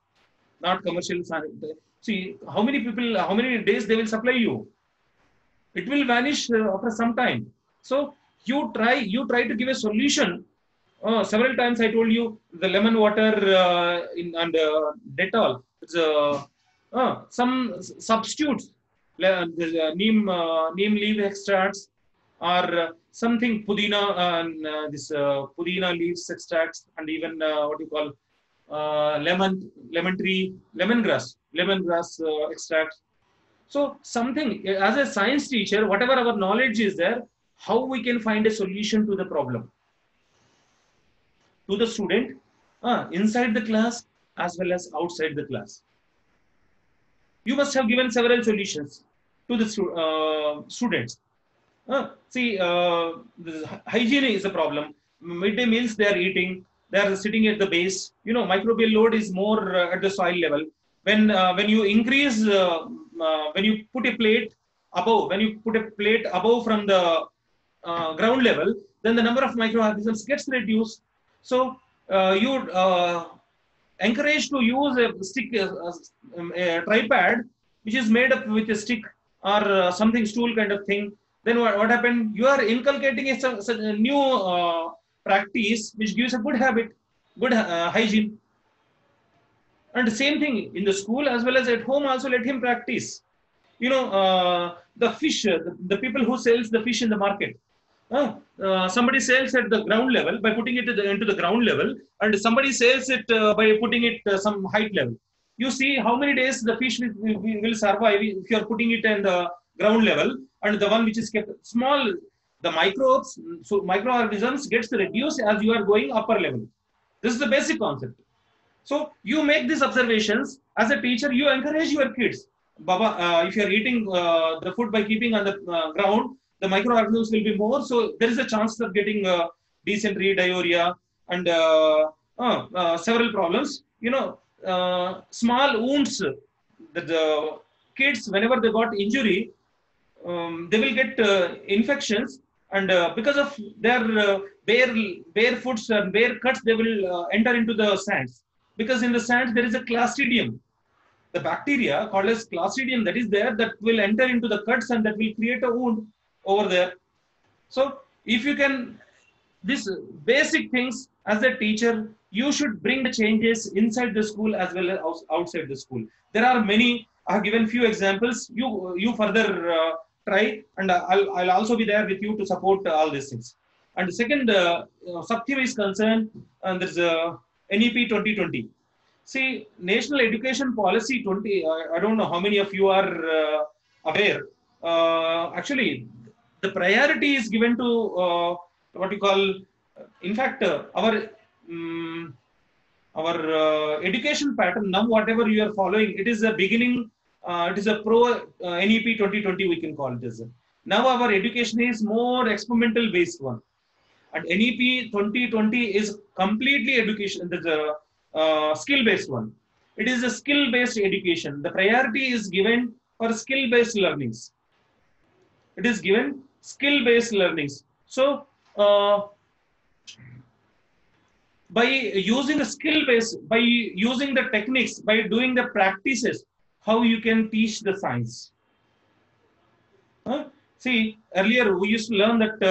not commercial sanitizers. See how many people, how many days they will supply you. It will vanish after some time. So you try to give a solution. Several times I told you the lemon water and Dettol. It's some substitutes, neem leaf extracts, or something pudina and this pudina leaves extracts, and even what you call lemon tree, lemongrass extracts. So something as a science teacher, whatever our knowledge is there, how we can find a solution to the problem to the student, inside the class as well as outside the class. You must have given several solutions to the students. The hygiene is a problem. Midday meals they are eating, they are sitting at the base. Microbial load is more at the soil level. When you increase, when you put a plate above from the ground level, then the number of microorganisms gets reduced. So you encourage to use a stick, a tripod, which is made up with a stick or something stool kind of thing. Then what happened? You are inculcating a new practice which gives a good habit, good hygiene. And the same thing in the school as well as at home also, let him practice. The fish, the people who sells the fish in the market. Somebody sells at the ground level by putting it into the ground level, and somebody sells it by putting it some height level. You see how many days the fish will survive if you are putting it in the ground level, and the one which is kept small, the microorganisms gets reduced as you are going upper level. This is the basic concept. So you make these observations as a teacher. You encourage your kids. Baba, if you are eating the food by keeping on the ground, the microorganisms will be more. So there is a chance of getting dysentery, diarrhea, and several problems. Small wounds. The kids, whenever they got injury, they will get infections, and because of their bare foots and bare cuts, they will enter into the sands. Because in the sands there is a Clostridium, the bacteria called as Clostridium that is there, that will enter into the cuts and that will create a wound over there. So if you can, these basic things as a teacher, you should bring the changes inside the school as well as outside the school. There are many. I have given few examples. You further try, and I'll also be there with you to support all these things. And the second sub-theme is concerned, and there's a NEP 2020. See, National Education Policy 20. I don't know how many of you are aware. Actually, the priority is given to what you call. In fact, our education pattern now, whatever you are following, it is a beginning. It is a pro NEP 2020. We can call it as. Now our education is more experimental based one. And NEP 2020 is completely education. There's a skill-based one. It is a skill-based education. The priority is given for skill-based learnings. It is given skill-based learnings. So, by using the skill-based, by using the techniques, by doing the practices, how you can teach the science. See, earlier we used to learn that.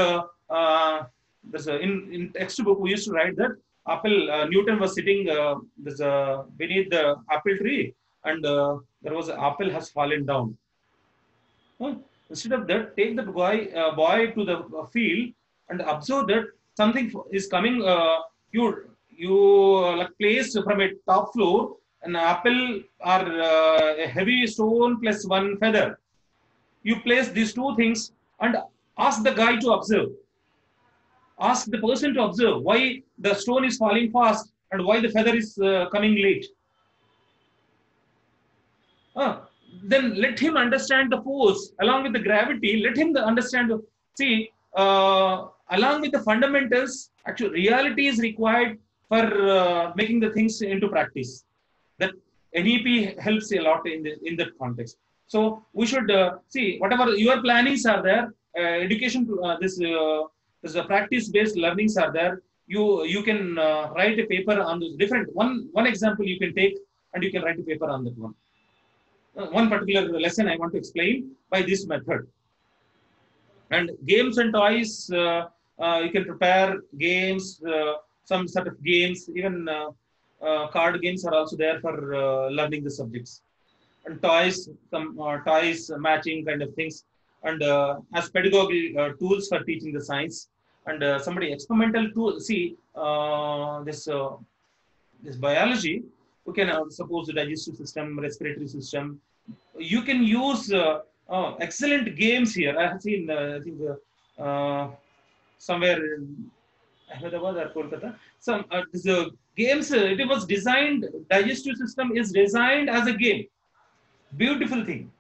In textbook we used to write that Newton was sitting beneath the apple tree, and there was an apple has fallen down. Instead of that, take the boy to the field and observe that something is coming. You like place from a top floor an apple or a heavy stone plus one feather. You place these two things and ask the guy to observe. Ask the person to observe why the stone is falling fast and why the feather is coming late. Then let him understand the force along with the gravity. Let him understand See, along with the fundamentals, actually reality is required for making the things into practice. That NEP helps a lot in that context. So we should see whatever your plannings are there, education to this practice-based learnings are there. You can write a paper on those different one example you can take, and you can write a paper on that one. One particular lesson I want to explain by this method. And games and toys, you can prepare games, some sort of games, even card games are also there for learning the subjects. And toys, some toys, matching kind of things. And as pedagogy tools for teaching the science. And somebody experimental tool, see, this biology, you can suppose the digestive system, respiratory system. You can use excellent games here. I have seen, I think, somewhere in Ahmedabad or Kolkata. Some games. It was designed. Digestive system is designed as a game. Beautiful thing.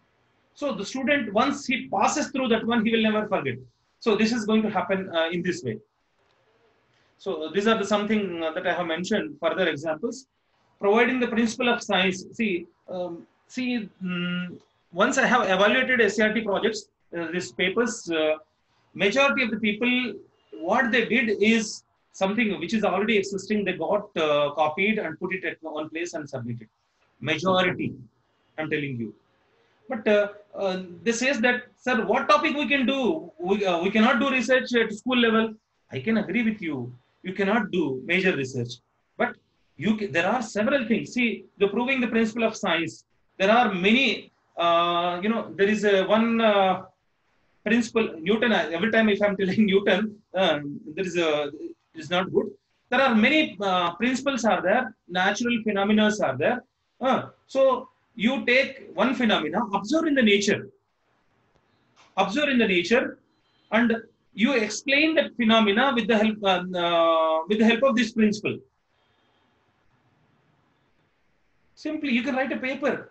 So the student, once he passes through that one, he will never forget. So this is going to happen in this way. So these are the something that I have mentioned. Further examples, providing the principle of science. See, once I have evaluated SCRT projects, these papers, majority of the people, what they did is something which is already existing. They got copied and put it at one place and submitted. Majority, I'm telling you. But they says that, sir, what topic we can do? We cannot do research at school level. I can agree with you. You cannot do major research. But there are several things. See, the proving the principle of science. There are many, there is one principle, Newton. Every time if I'm telling Newton, it's not good. There are many principles are there. Natural phenomena are there. So you take one phenomena, observe in the nature, and you explain that phenomena with the help of this principle. Simply, you can write a paper.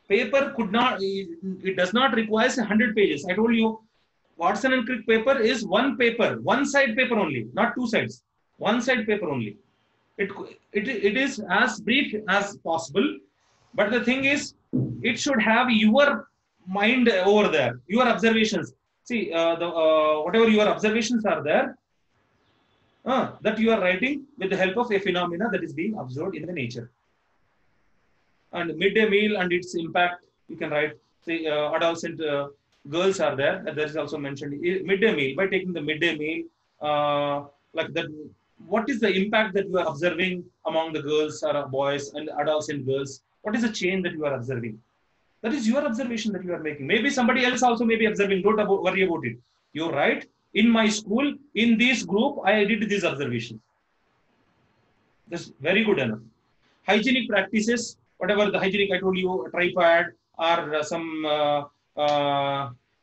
Paper could not, it does not require 100 pages. I told you, Watson and Crick paper is one paper, one side paper only, not two sides, one side paper only. It is as brief as possible, but the thing is, it should have your mind over there, your observations. See, whatever your observations are there, that you are writing with the help of a phenomena that is being observed in the nature. And midday meal and its impact, you can write. See, adolescent girls are there. That is also mentioned. Midday meal, by taking the midday meal, like that, what is the impact that you are observing among the girls or boys and adolescent girls? What is the change that you are observing? That is your observation that you are making. Maybe somebody else also may be observing. Don't worry about it. You're right. In my school, in this group, I did these observations. That's very good enough. Hygienic practices, whatever the hygienic, I told you, a tripod or some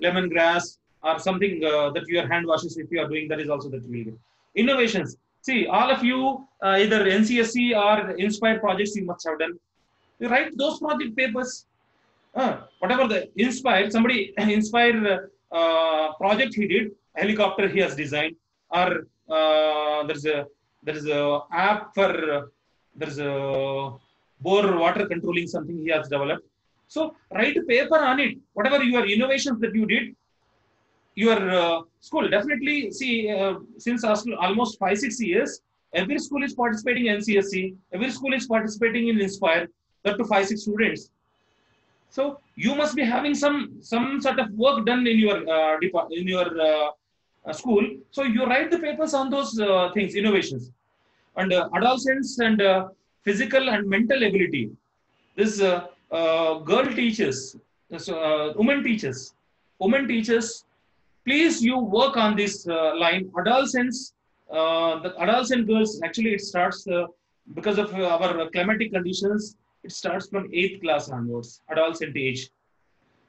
lemongrass or something that your hand washes if you are doing, that is also that will get. Innovations. See, all of you, either NCSC or Inspire projects you must have done. You write those project papers. Whatever the Inspire, somebody Inspire project he did, helicopter he has designed, or there is a app for there is a bore water controlling something he has developed. So write a paper on it. Whatever your innovations that you did, your school definitely see since almost 5-6 years, every school is participating in NCSC, every school is participating in Inspire, up to 5-6 students. So you must be having some sort of work done in your school. So you write the papers on those things, innovations, and adolescents and physical and mental ability. This girl teachers, women teachers. Please, you work on this line. Adolescents, the adolescent girls. Actually, it starts because of our climatic conditions. It starts from 8th class onwards, adolescent age.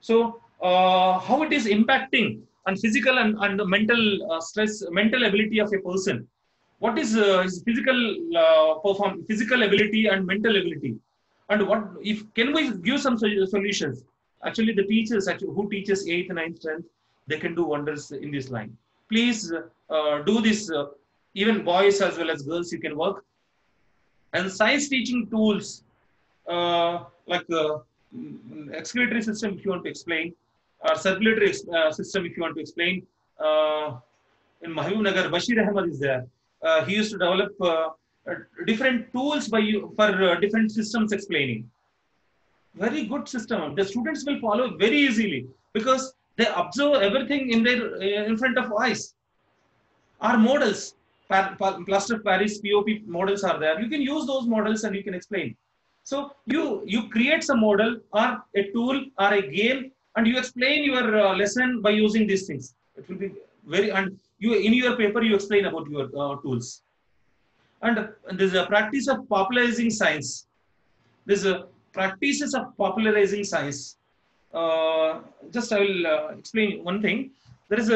So, how it is impacting on physical and mental stress, mental ability of a person. What is his physical ability and mental ability, and what if can we give some solutions? Actually, the teachers who teaches 8th, 9th, 10th, they can do wonders in this line. Please do this. Even boys as well as girls, you can work. And science teaching tools like excretory system, if you want to explain, or circulatory system, if you want to explain. In Mahbubnagar, Bashir Ahmad is there. He used to develop different tools for different systems explaining. Very good system. The students will follow very easily because they observe everything in their in front of eyes. Our models, plaster of Paris, POP models are there. You can use those models and you can explain. So you create some model or a tool or a game and you explain your lesson by using these things. It will be very, and you in your paper you explain about your tools. And there's a practice of popularizing science. There's a practices of popularizing science. Just I will explain one thing. There is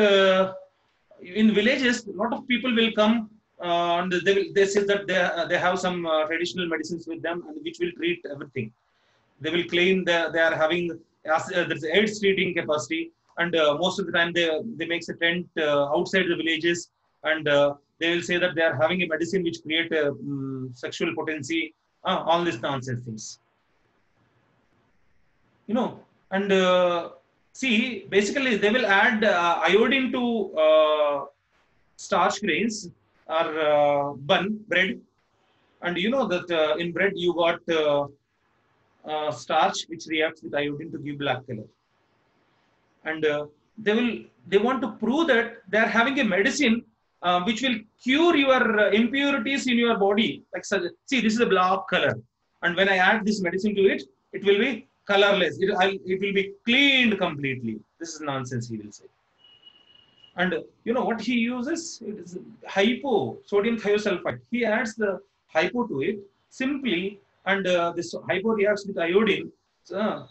in villages, a lot of people will come and they say that they have some traditional medicines with them and which will treat everything. They will claim that they are having there's AIDS treating capacity, and most of the time they make a tent outside the villages, and they will say that they are having a medicine which create sexual potency, all these nonsense things. And see, basically they will add iodine to starch grains or bread, and you know that in bread you got starch which reacts with iodine to give black color, and they want to prove that they are having a medicine which will cure your impurities in your body. Like, see, this is a black color, and when I add this medicine to it, it will be colorless. It will be cleaned completely. This is nonsense, he will say. And you know what he uses? It is hypo, sodium thiosulfide. He adds the hypo to it simply, and this hypo reacts with iodine. So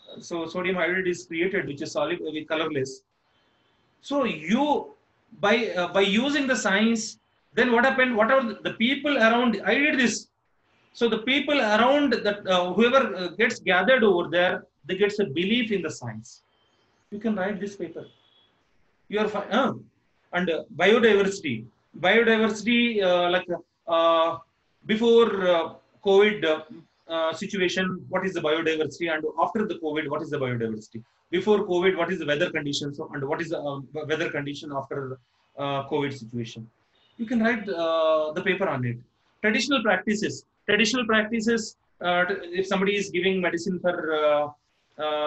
sodium iodide is created, which is solid, colorless. So you, by using the science, then what happened? Whatever the people around, I did this. So the people around that, whoever gets gathered over there, they gets a belief in the science. You can write this paper. You are fine. And biodiversity, like before COVID situation, what is the biodiversity, and after the COVID, what is the biodiversity? Before COVID, what is the weather conditions, and what is the weather condition after COVID situation? You can write the paper on it. Traditional practices. If somebody is giving medicine for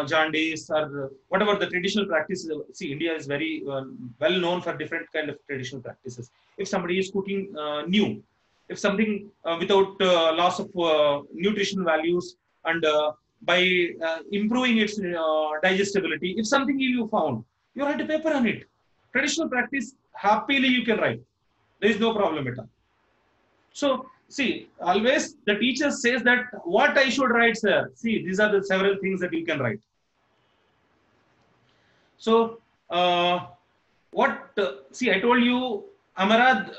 jaundice or whatever the traditional practices. See, India is very well known for different kind of traditional practices. If somebody is cooking new, if something without loss of nutrition values, and by improving its digestibility, if something you found, you write a paper on it. Traditional practice, happily you can write. There is no problem at all. So, see, always the teacher says that what I should write, sir. See, these are the several things that you can write. So, see, I told you Amarad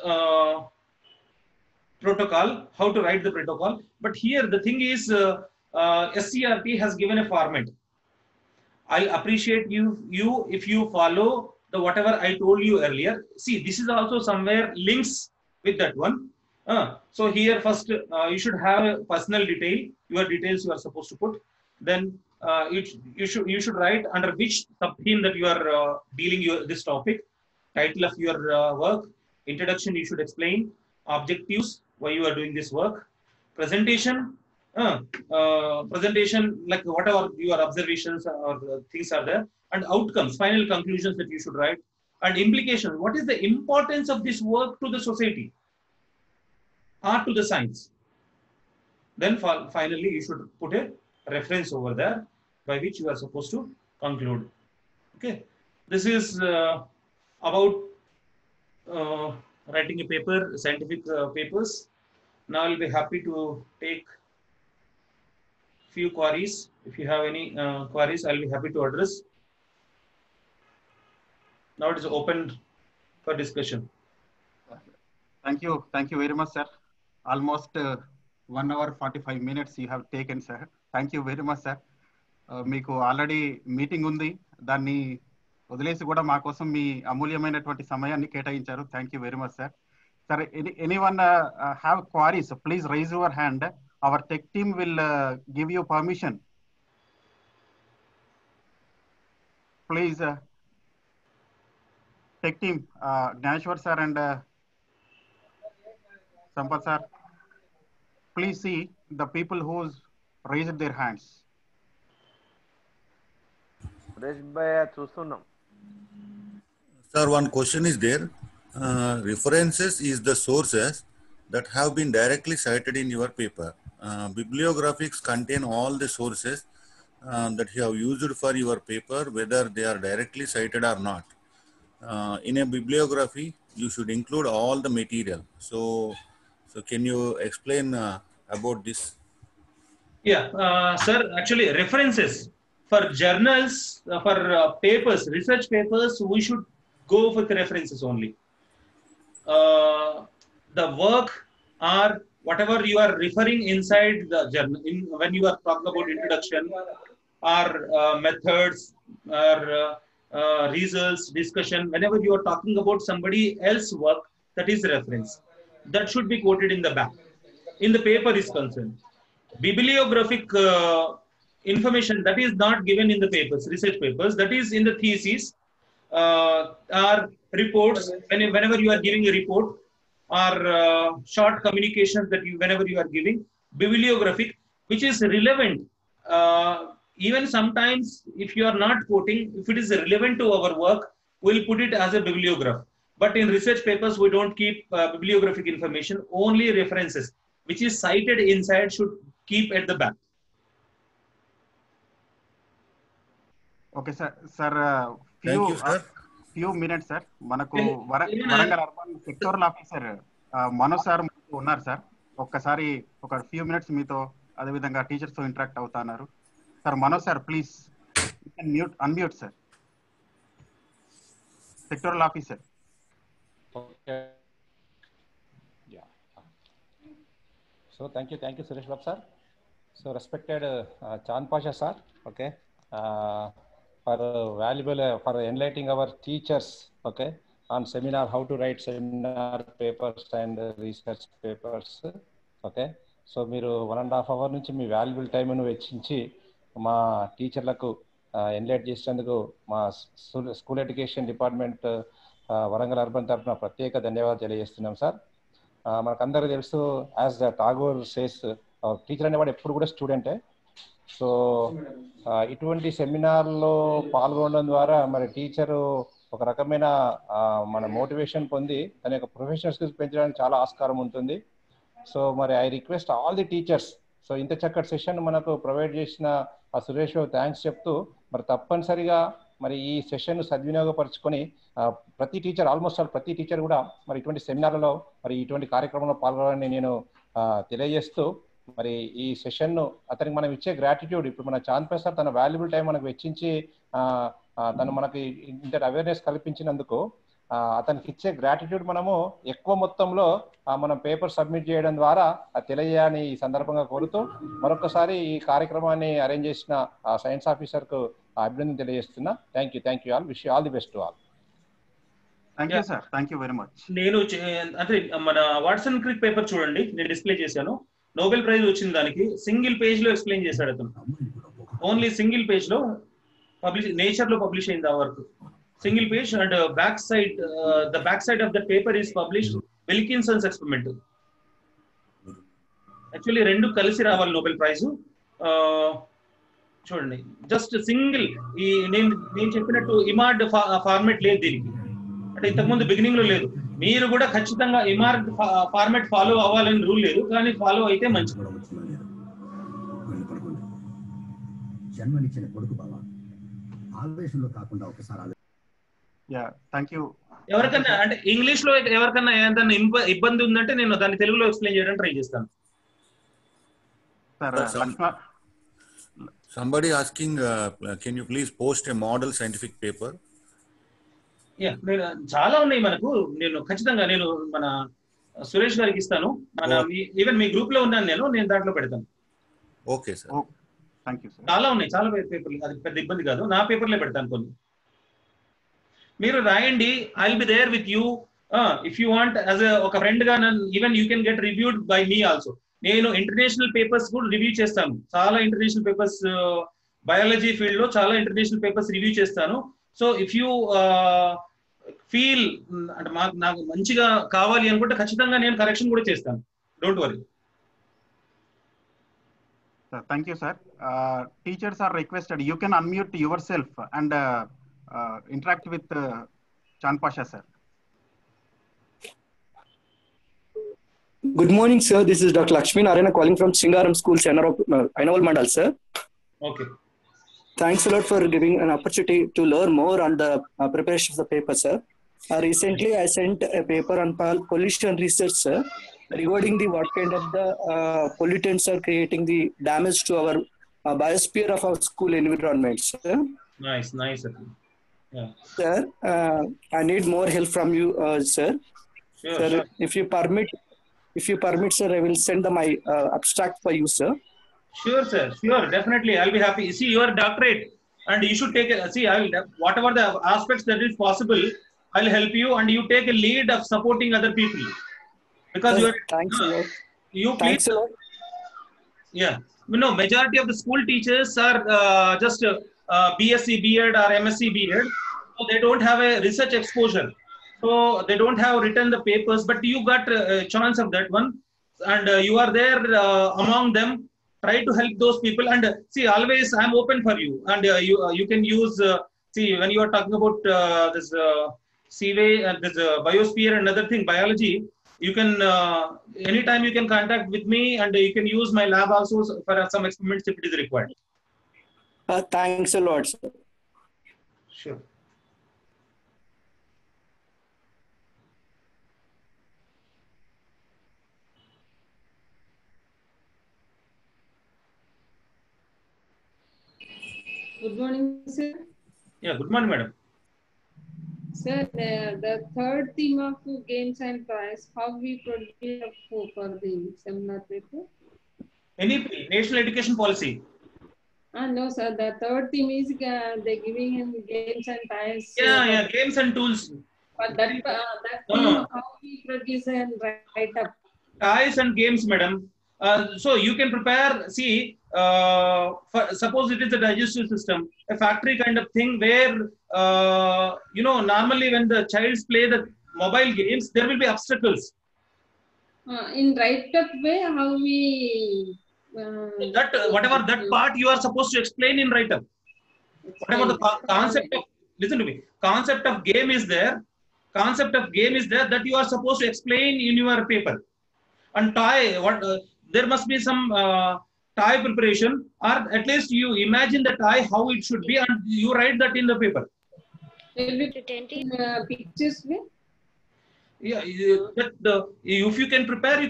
protocol, how to write the protocol. But here the thing is, SCRT has given a format. I'll appreciate you if you follow the whatever I told you earlier. See, this is also somewhere links with that one. So here first you should have a personal detail, your details you are supposed to put. Then you should write under which sub-theme that you are dealing this topic, title of your work, introduction you should explain, objectives, why you are doing this work, presentation, like whatever your observations or things are there, and outcomes, final conclusions that you should write, and implications. What is the importance of this work to the society? Or to the science. Then finally you should put a reference over there by which you are supposed to conclude. Okay, this is about writing a paper, scientific papers. Now I'll be happy to take few queries. If you have any queries, I'll be happy to address. Now it is open for discussion. Thank you very much, sir. Almost 1 hour 45 minutes you have taken, sir. Thank you very much, sir. Meeku already meeting undi, danni వదిలేసి కూడా మా కోసం మీ అమూల్యమైనటువంటి సమయాన్ని కేటాయించారు. Thank you very much sir. Sir, anyone have queries, please raise your hand. Our tech team will give you permission. Please tech team, Gnaneshwar sir and Sampath sir, please see the people who's raised their hands. Suresh bhai చూస్తున్నాం. Sir, one question is there. References is the sources that have been directly cited in your paper. Bibliographics contain all the sources that you have used for your paper, whether they are directly cited or not. In a bibliography, you should include all the material. So can you explain about this? Yeah, sir, actually references for journals, for papers, research papers, we should go with references only. The work or whatever you are referring inside the journal, when you are talking about introduction or methods or results, discussion, whenever you are talking about somebody else's work, that is reference. That should be quoted in the back. In the paper is concerned. Bibliographic information that is not given in the papers, research papers, that is in the thesis or reports. Whenever you are giving a report or short communications that whenever you are giving, bibliographic, which is relevant. Even sometimes if you are not quoting, if it is relevant to our work, we'll put it as a bibliograph. But in research papers, we don't keep bibliographic information, only references, which is cited inside should keep at the back. Okay, sir. Sir, Thank you, sir. Few minutes, sir. మనకు Warangal urban sectoral officer Manoj sir ఉన్నారు sir. ఒక్కసారి ఒక few minutes మీతో అదేవిధంగా teachers తో interact అవుతున్నారు. Sir Manoj sir, please unmute sir. Sectoral officer. Okay. Yeah. So thank you, Suresh Babu sir. So respected Chand Pasha sir, okay, for valuable for enlightening our teachers, okay, on seminar how to write seminar papers and research papers, okay. So మీరు 1.5 hours నుంచి మీ valuable టైంను వెచ్చించి మా టీచర్లకు ఎన్లైట్ చేసినందుకు మా school education department Warangal urban తరఫున ప్రత్యేక ధన్యవాదాలు తెలియజేస్తున్నాం సార్. మనకందరికీ తెలుసు, as the Tagore says, teacher అనేవాడు ఎప్పుడు కూడా స్టూడెంటే. సో ఇటువంటి సెమినార్లో పాల్గొనడం ద్వారా మరి టీచరు ఒక రకమైన మన మోటివేషన్ పొంది తన యొక్క ప్రొఫెషనల్ స్కిల్స్ పెంచడానికి చాలా ఆస్కారం ఉంటుంది. సో మరి I request all the teachers, so ఇంత చక్కటి సెషన్ మనకు ప్రొవైడ్ చేసిన ఆ సురేష్ థ్యాంక్స్ చెప్తూ, మరి తప్పనిసరిగా మరి ఈ సెషన్ సద్వినియోగపరచుకొని ప్రతి టీచర్, ఆల్మోస్ట్ ఆల్ ప్రతి టీచర్ కూడా మరి ఇటువంటి సెమినార్లలో మరి ఇటువంటి కార్యక్రమంలో పాల్గొనాలని నేను తెలియజేస్తూ, మరి ఈ సెషన్ను అతనికి మనం ఇచ్చే గ్రాటిట్యూడ్, ఇప్పుడు మన చాంద్ ప్రసాద్ తన వాల్యుబుల్ టైం మనకు వెచ్చించి తను మనకి ఇంటర్ అవేర్నెస్ కల్పించినందుకు అతనికి ఇచ్చే గ్రాటిట్యూడ్ మనము ఎక్కువ మొత్తంలో మనం పేపర్ సబ్మిట్ చేయడం ద్వారా తెలియజేయాలని ఈ సందర్భంగా కోరుతూ, మరొకసారి ఈ కార్యక్రమాన్ని అరేంజ్ చేసిన సైన్స్ ఆఫీసర్కు అభినందన తెలియజేస్తున్నా. Thank you all. Wish all the best to all. Thank you sir. Thank you very much. నేను అంటే మన వాట్సన్ క్రిక్ పేపర్ చూడండి, నేను డిస్ప్లే చేశాను. నోబెల్ ప్రైజ్ వచ్చిన దానికి సింగిల్ పేజ్ లో ఎక్స్ప్లెయిన్ చేశాడు అతను. ఓన్లీ సింగిల్ పేజ్ లో పబ్లిష్, నేచర్ లో పబ్లిష్ అయింది ఆ work. Single page and back side, the back side of the paper is published Wilkinson's experiment. Actually రెండు కలిసి రావాలి నోబెల్ ప్రైజ్. చూడండి, జస్ట్ సింగిల్, ఈ నేను చెప్పినట్టు ఇమార్డ్ ఫార్మెట్ లేదు దీనికి, అంటే ఇంతకుముందు బిగినింగ్ లో లేదు. మీరు కూడా ఖచ్చితంగా ఇమార్డ్ ఫార్మెట్ ఫాలో అవ్వాలని రూల్ లేదు, కానీ ఫాలో అయితే మంచిది. జన్మనిచ్చిన కొడుకు బావ ఆవేశంలో కాకుండా ఒకసారి ఎవరికన్నా అంటే ఇంగ్లీష్ లో ఎవరికన్నా ఏదైనా ఇబ్బంది ఉందంటే నేను దాన్ని తెలుగులో ఎక్స్ప్లెయిన్ చేయడానికి ట్రై చేస్తాను. Somebody asking, can you please post a model scientific paper? నేను చాలా ఉన్నాయి మనకు. నేను ఖచ్చితంగా నేను మన సురేష్ గారికి ఇస్తాను. మన ఈవెన్ మీ గ్రూప్ లో ఉన్నాను నేను దాంట్లో పెడతాను. Okay sir. Thank you sir. చాలా ఉన్నాయి, చాలా పేపర్లు, అది పెద్ద ఇబ్బంది కాదు. నా పేపర్లే పెడతాను కొన్ని. మీరు రాయండి, I will be there with you. If you want as ఒక ఫ్రెండ్ గా even you can get reviewed by me also. నేను ఇంటర్నేషనల్ పేపర్స్ కూడా రివ్యూ చేస్తాను, చాలా ఇంటర్నేషనల్ పేపర్స్ బయాలజీ ఫీల్డ్ లో చాలా ఇంటర్నేషనల్ పేపర్స్ రివ్యూ చేస్తాను. సో ఇఫ్ యూ ఫీల్ అంటే నాకు మంచిగా కావాలి అనుకుంటే ఖచ్చితంగా నేను కరెక్షన్ కూడా చేస్తాను. Don't worry. Thank you, sir. Teachers are requested. You can unmute yourself and interact with Chand Pasha, sir. Good morning, sir. This is Dr. Lakshmi Narayana calling from Singaram School, Ainaval Mandal, sir. Okay. Thanks a lot for giving an opportunity to learn more on the preparation of the paper, sir. Recently, I sent a paper on pollution research, sir, regarding what kind of the pollutants are creating the damage to our biosphere of our school environment, sir. Nice. Yeah. Sir, I need more help from you, sir. Sure. If you permit, sir, I will send my abstract for you, sir. Sure, sir. Sure, definitely. I'll be happy. See, your doctorate, and you should take it. See, whatever the aspects that is possible, I'll help you, and you take a lead of supporting other people. Because Yes, you are. thanks a lot. You Thanks please. a lot. Yeah. Majority of the school teachers are just BSc B.Ed or MSc B.Ed. So they don't have a research exposure. So they don't have written the papers, but you got a chance of that one. And you are there among them. Try to help those people. And see, always I'm open for you. And you can use, see, when you are talking about this Seaway and this biosphere and other thing, biology, you can anytime you can contact with me, and you can use my lab also for some experiments if it is required. Thanks a lot, sir. Sure. Good morning, sir. Yeah, good morning, madam. Sir, the third theme of games and toys, how we produce for the seminar paper? NEP, National Education Policy. No, sir. The third theme is they're giving him games and toys. Yeah, games and tools. But that theme, how we produce and write up? Toys and games, madam. So you can prepare, see, suppose it is a digestive system, a factory kind of thing where, normally when the childs play the mobile games, there will be obstacles. In write-up way, how we... whatever that part you are supposed to explain in write-up. Whatever the concept of, listen to me, concept of game is there that you are supposed to explain in your paper. And toy, there must be some toy preparation, or at least you imagine the toy how it should be, and you write that in the paper. Will be presenting pictures way? Yeah, if you can prepare, you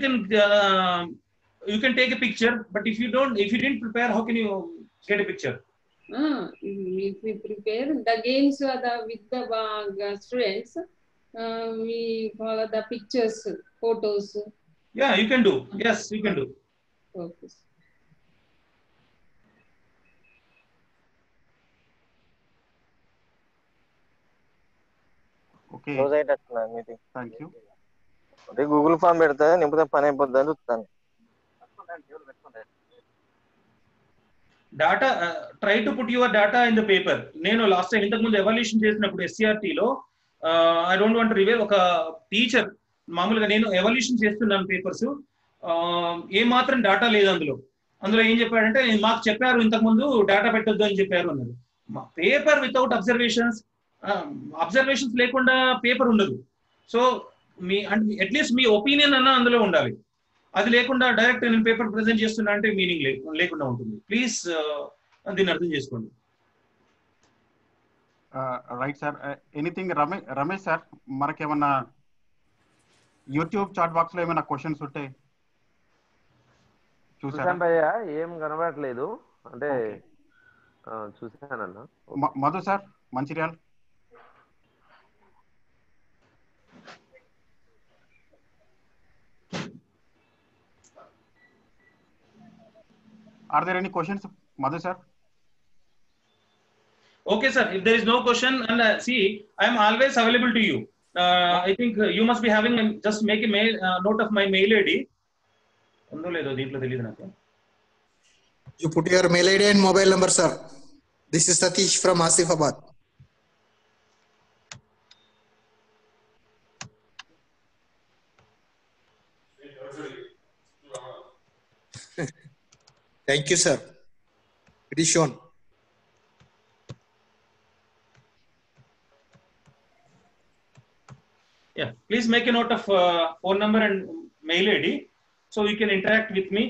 can take a picture. But if you didn't prepare, how can you get a picture? If we prepare the games with the students, we follow the pictures, photos. Yeah, you can do. Yes, you can do. Okay. Okay. Close అయ్యేటట్టున్నా meeting. Thank you. అదే Google form పెడతా నింపితే పని అయిపోద్ది అని చూస్తాను. Data, try to put your data in the paper. నేను last time ఇంతకు ముందు ఎవాల్యూషన్ చేసినప్పుడు SCRT-లో ఐ డోంట్ వాంట్ రివీల్, ఒక టీచర్ మామూలుగా నేను ఎవాల్యూషన్ చేస్తున్నాను పేపర్స్, ఏ మాత్రం డేటా లేదు అందులో ఏం చెప్పాడంటే, మాకు చెప్పారు ఇంతకు ముందు డేటా పెట్టొద్దు అని చెప్పారు అన్నారు. పేపర్ వితౌట్ అబ్జర్వేషన్స్ లేకుండా పేపర్ ఉండదు. సో అట్లీస్ట్ మీ ఒపీనియన్ అన్న అందులో ఉండాలి. అది లేకుండా డైరెక్ట్ నేను పేపర్ ప్రెజెంట్ చేస్తున్నా అంటే మీనింగ్ లేకుండా ఉంటుంది. ప్లీజ్ దీన్ని అర్థం చేసుకోండి. Right sir. Anything Ramesh sir, మనకేమన్నా యూట్యూబ్ చాట్ బాక్స్ లో ఏమైనా క్వశ్చన్స్ ఉంటే చూసాను భయ్యా, ఏం కనబడట్లేదు అంటే చూసానన్నా. Madhu sir, Mancherial. Are there any questions, Madhu sir? Okay, sir. If there is no question, and see, I am always available to you. I think you must be having just make a mail note of my mail ID. You put your mail ID and mobile number, sir. This is Satish from Asifabad. Thank you, sir. It is shown. Yeah, please make a note of phone number and mail ID so you can interact with me,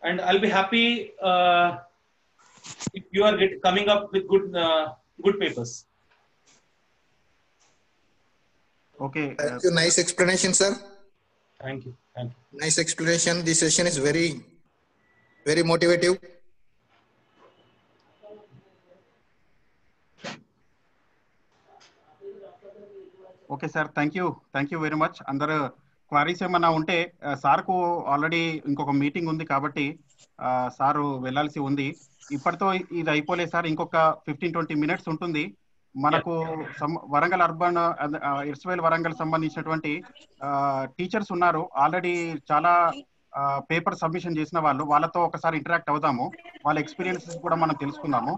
and I'll be happy if you are coming up with good papers. Okay. Thank you. Nice explanation, sir. Thank you. Thank you. Nice explanation. This session is very, very motivative. Okay sir, thank you very much. అందరు queries ఏమన్నా ఉంటే సార్కు already ఇంకొక meeting ఉంది కాబట్టి sir వెళ్ళాల్సి ఉంది. ఇప్పటితో ఇది అయిపోలేదు సార్, ఇంకొక 15-20 మినిట్స్ ఉంటుంది. మనకు వరంగల్ అర్బన్ ఇర్స్వైల్ వరంగల్ సంబంధించినటువంటి టీచర్స్ ఉన్నారు, ఆల్రెడీ చాలా పేపర్ సబ్మిషన్ చేసిన వాళ్ళు. వాళ్ళతో ఒకసారి ఇంటరాక్ట్ అవుదాము, వాళ్ళ ఎక్స్పీరియన్సెస్ కూడా మనం తెలుసుకుందాము.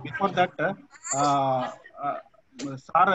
Before that sir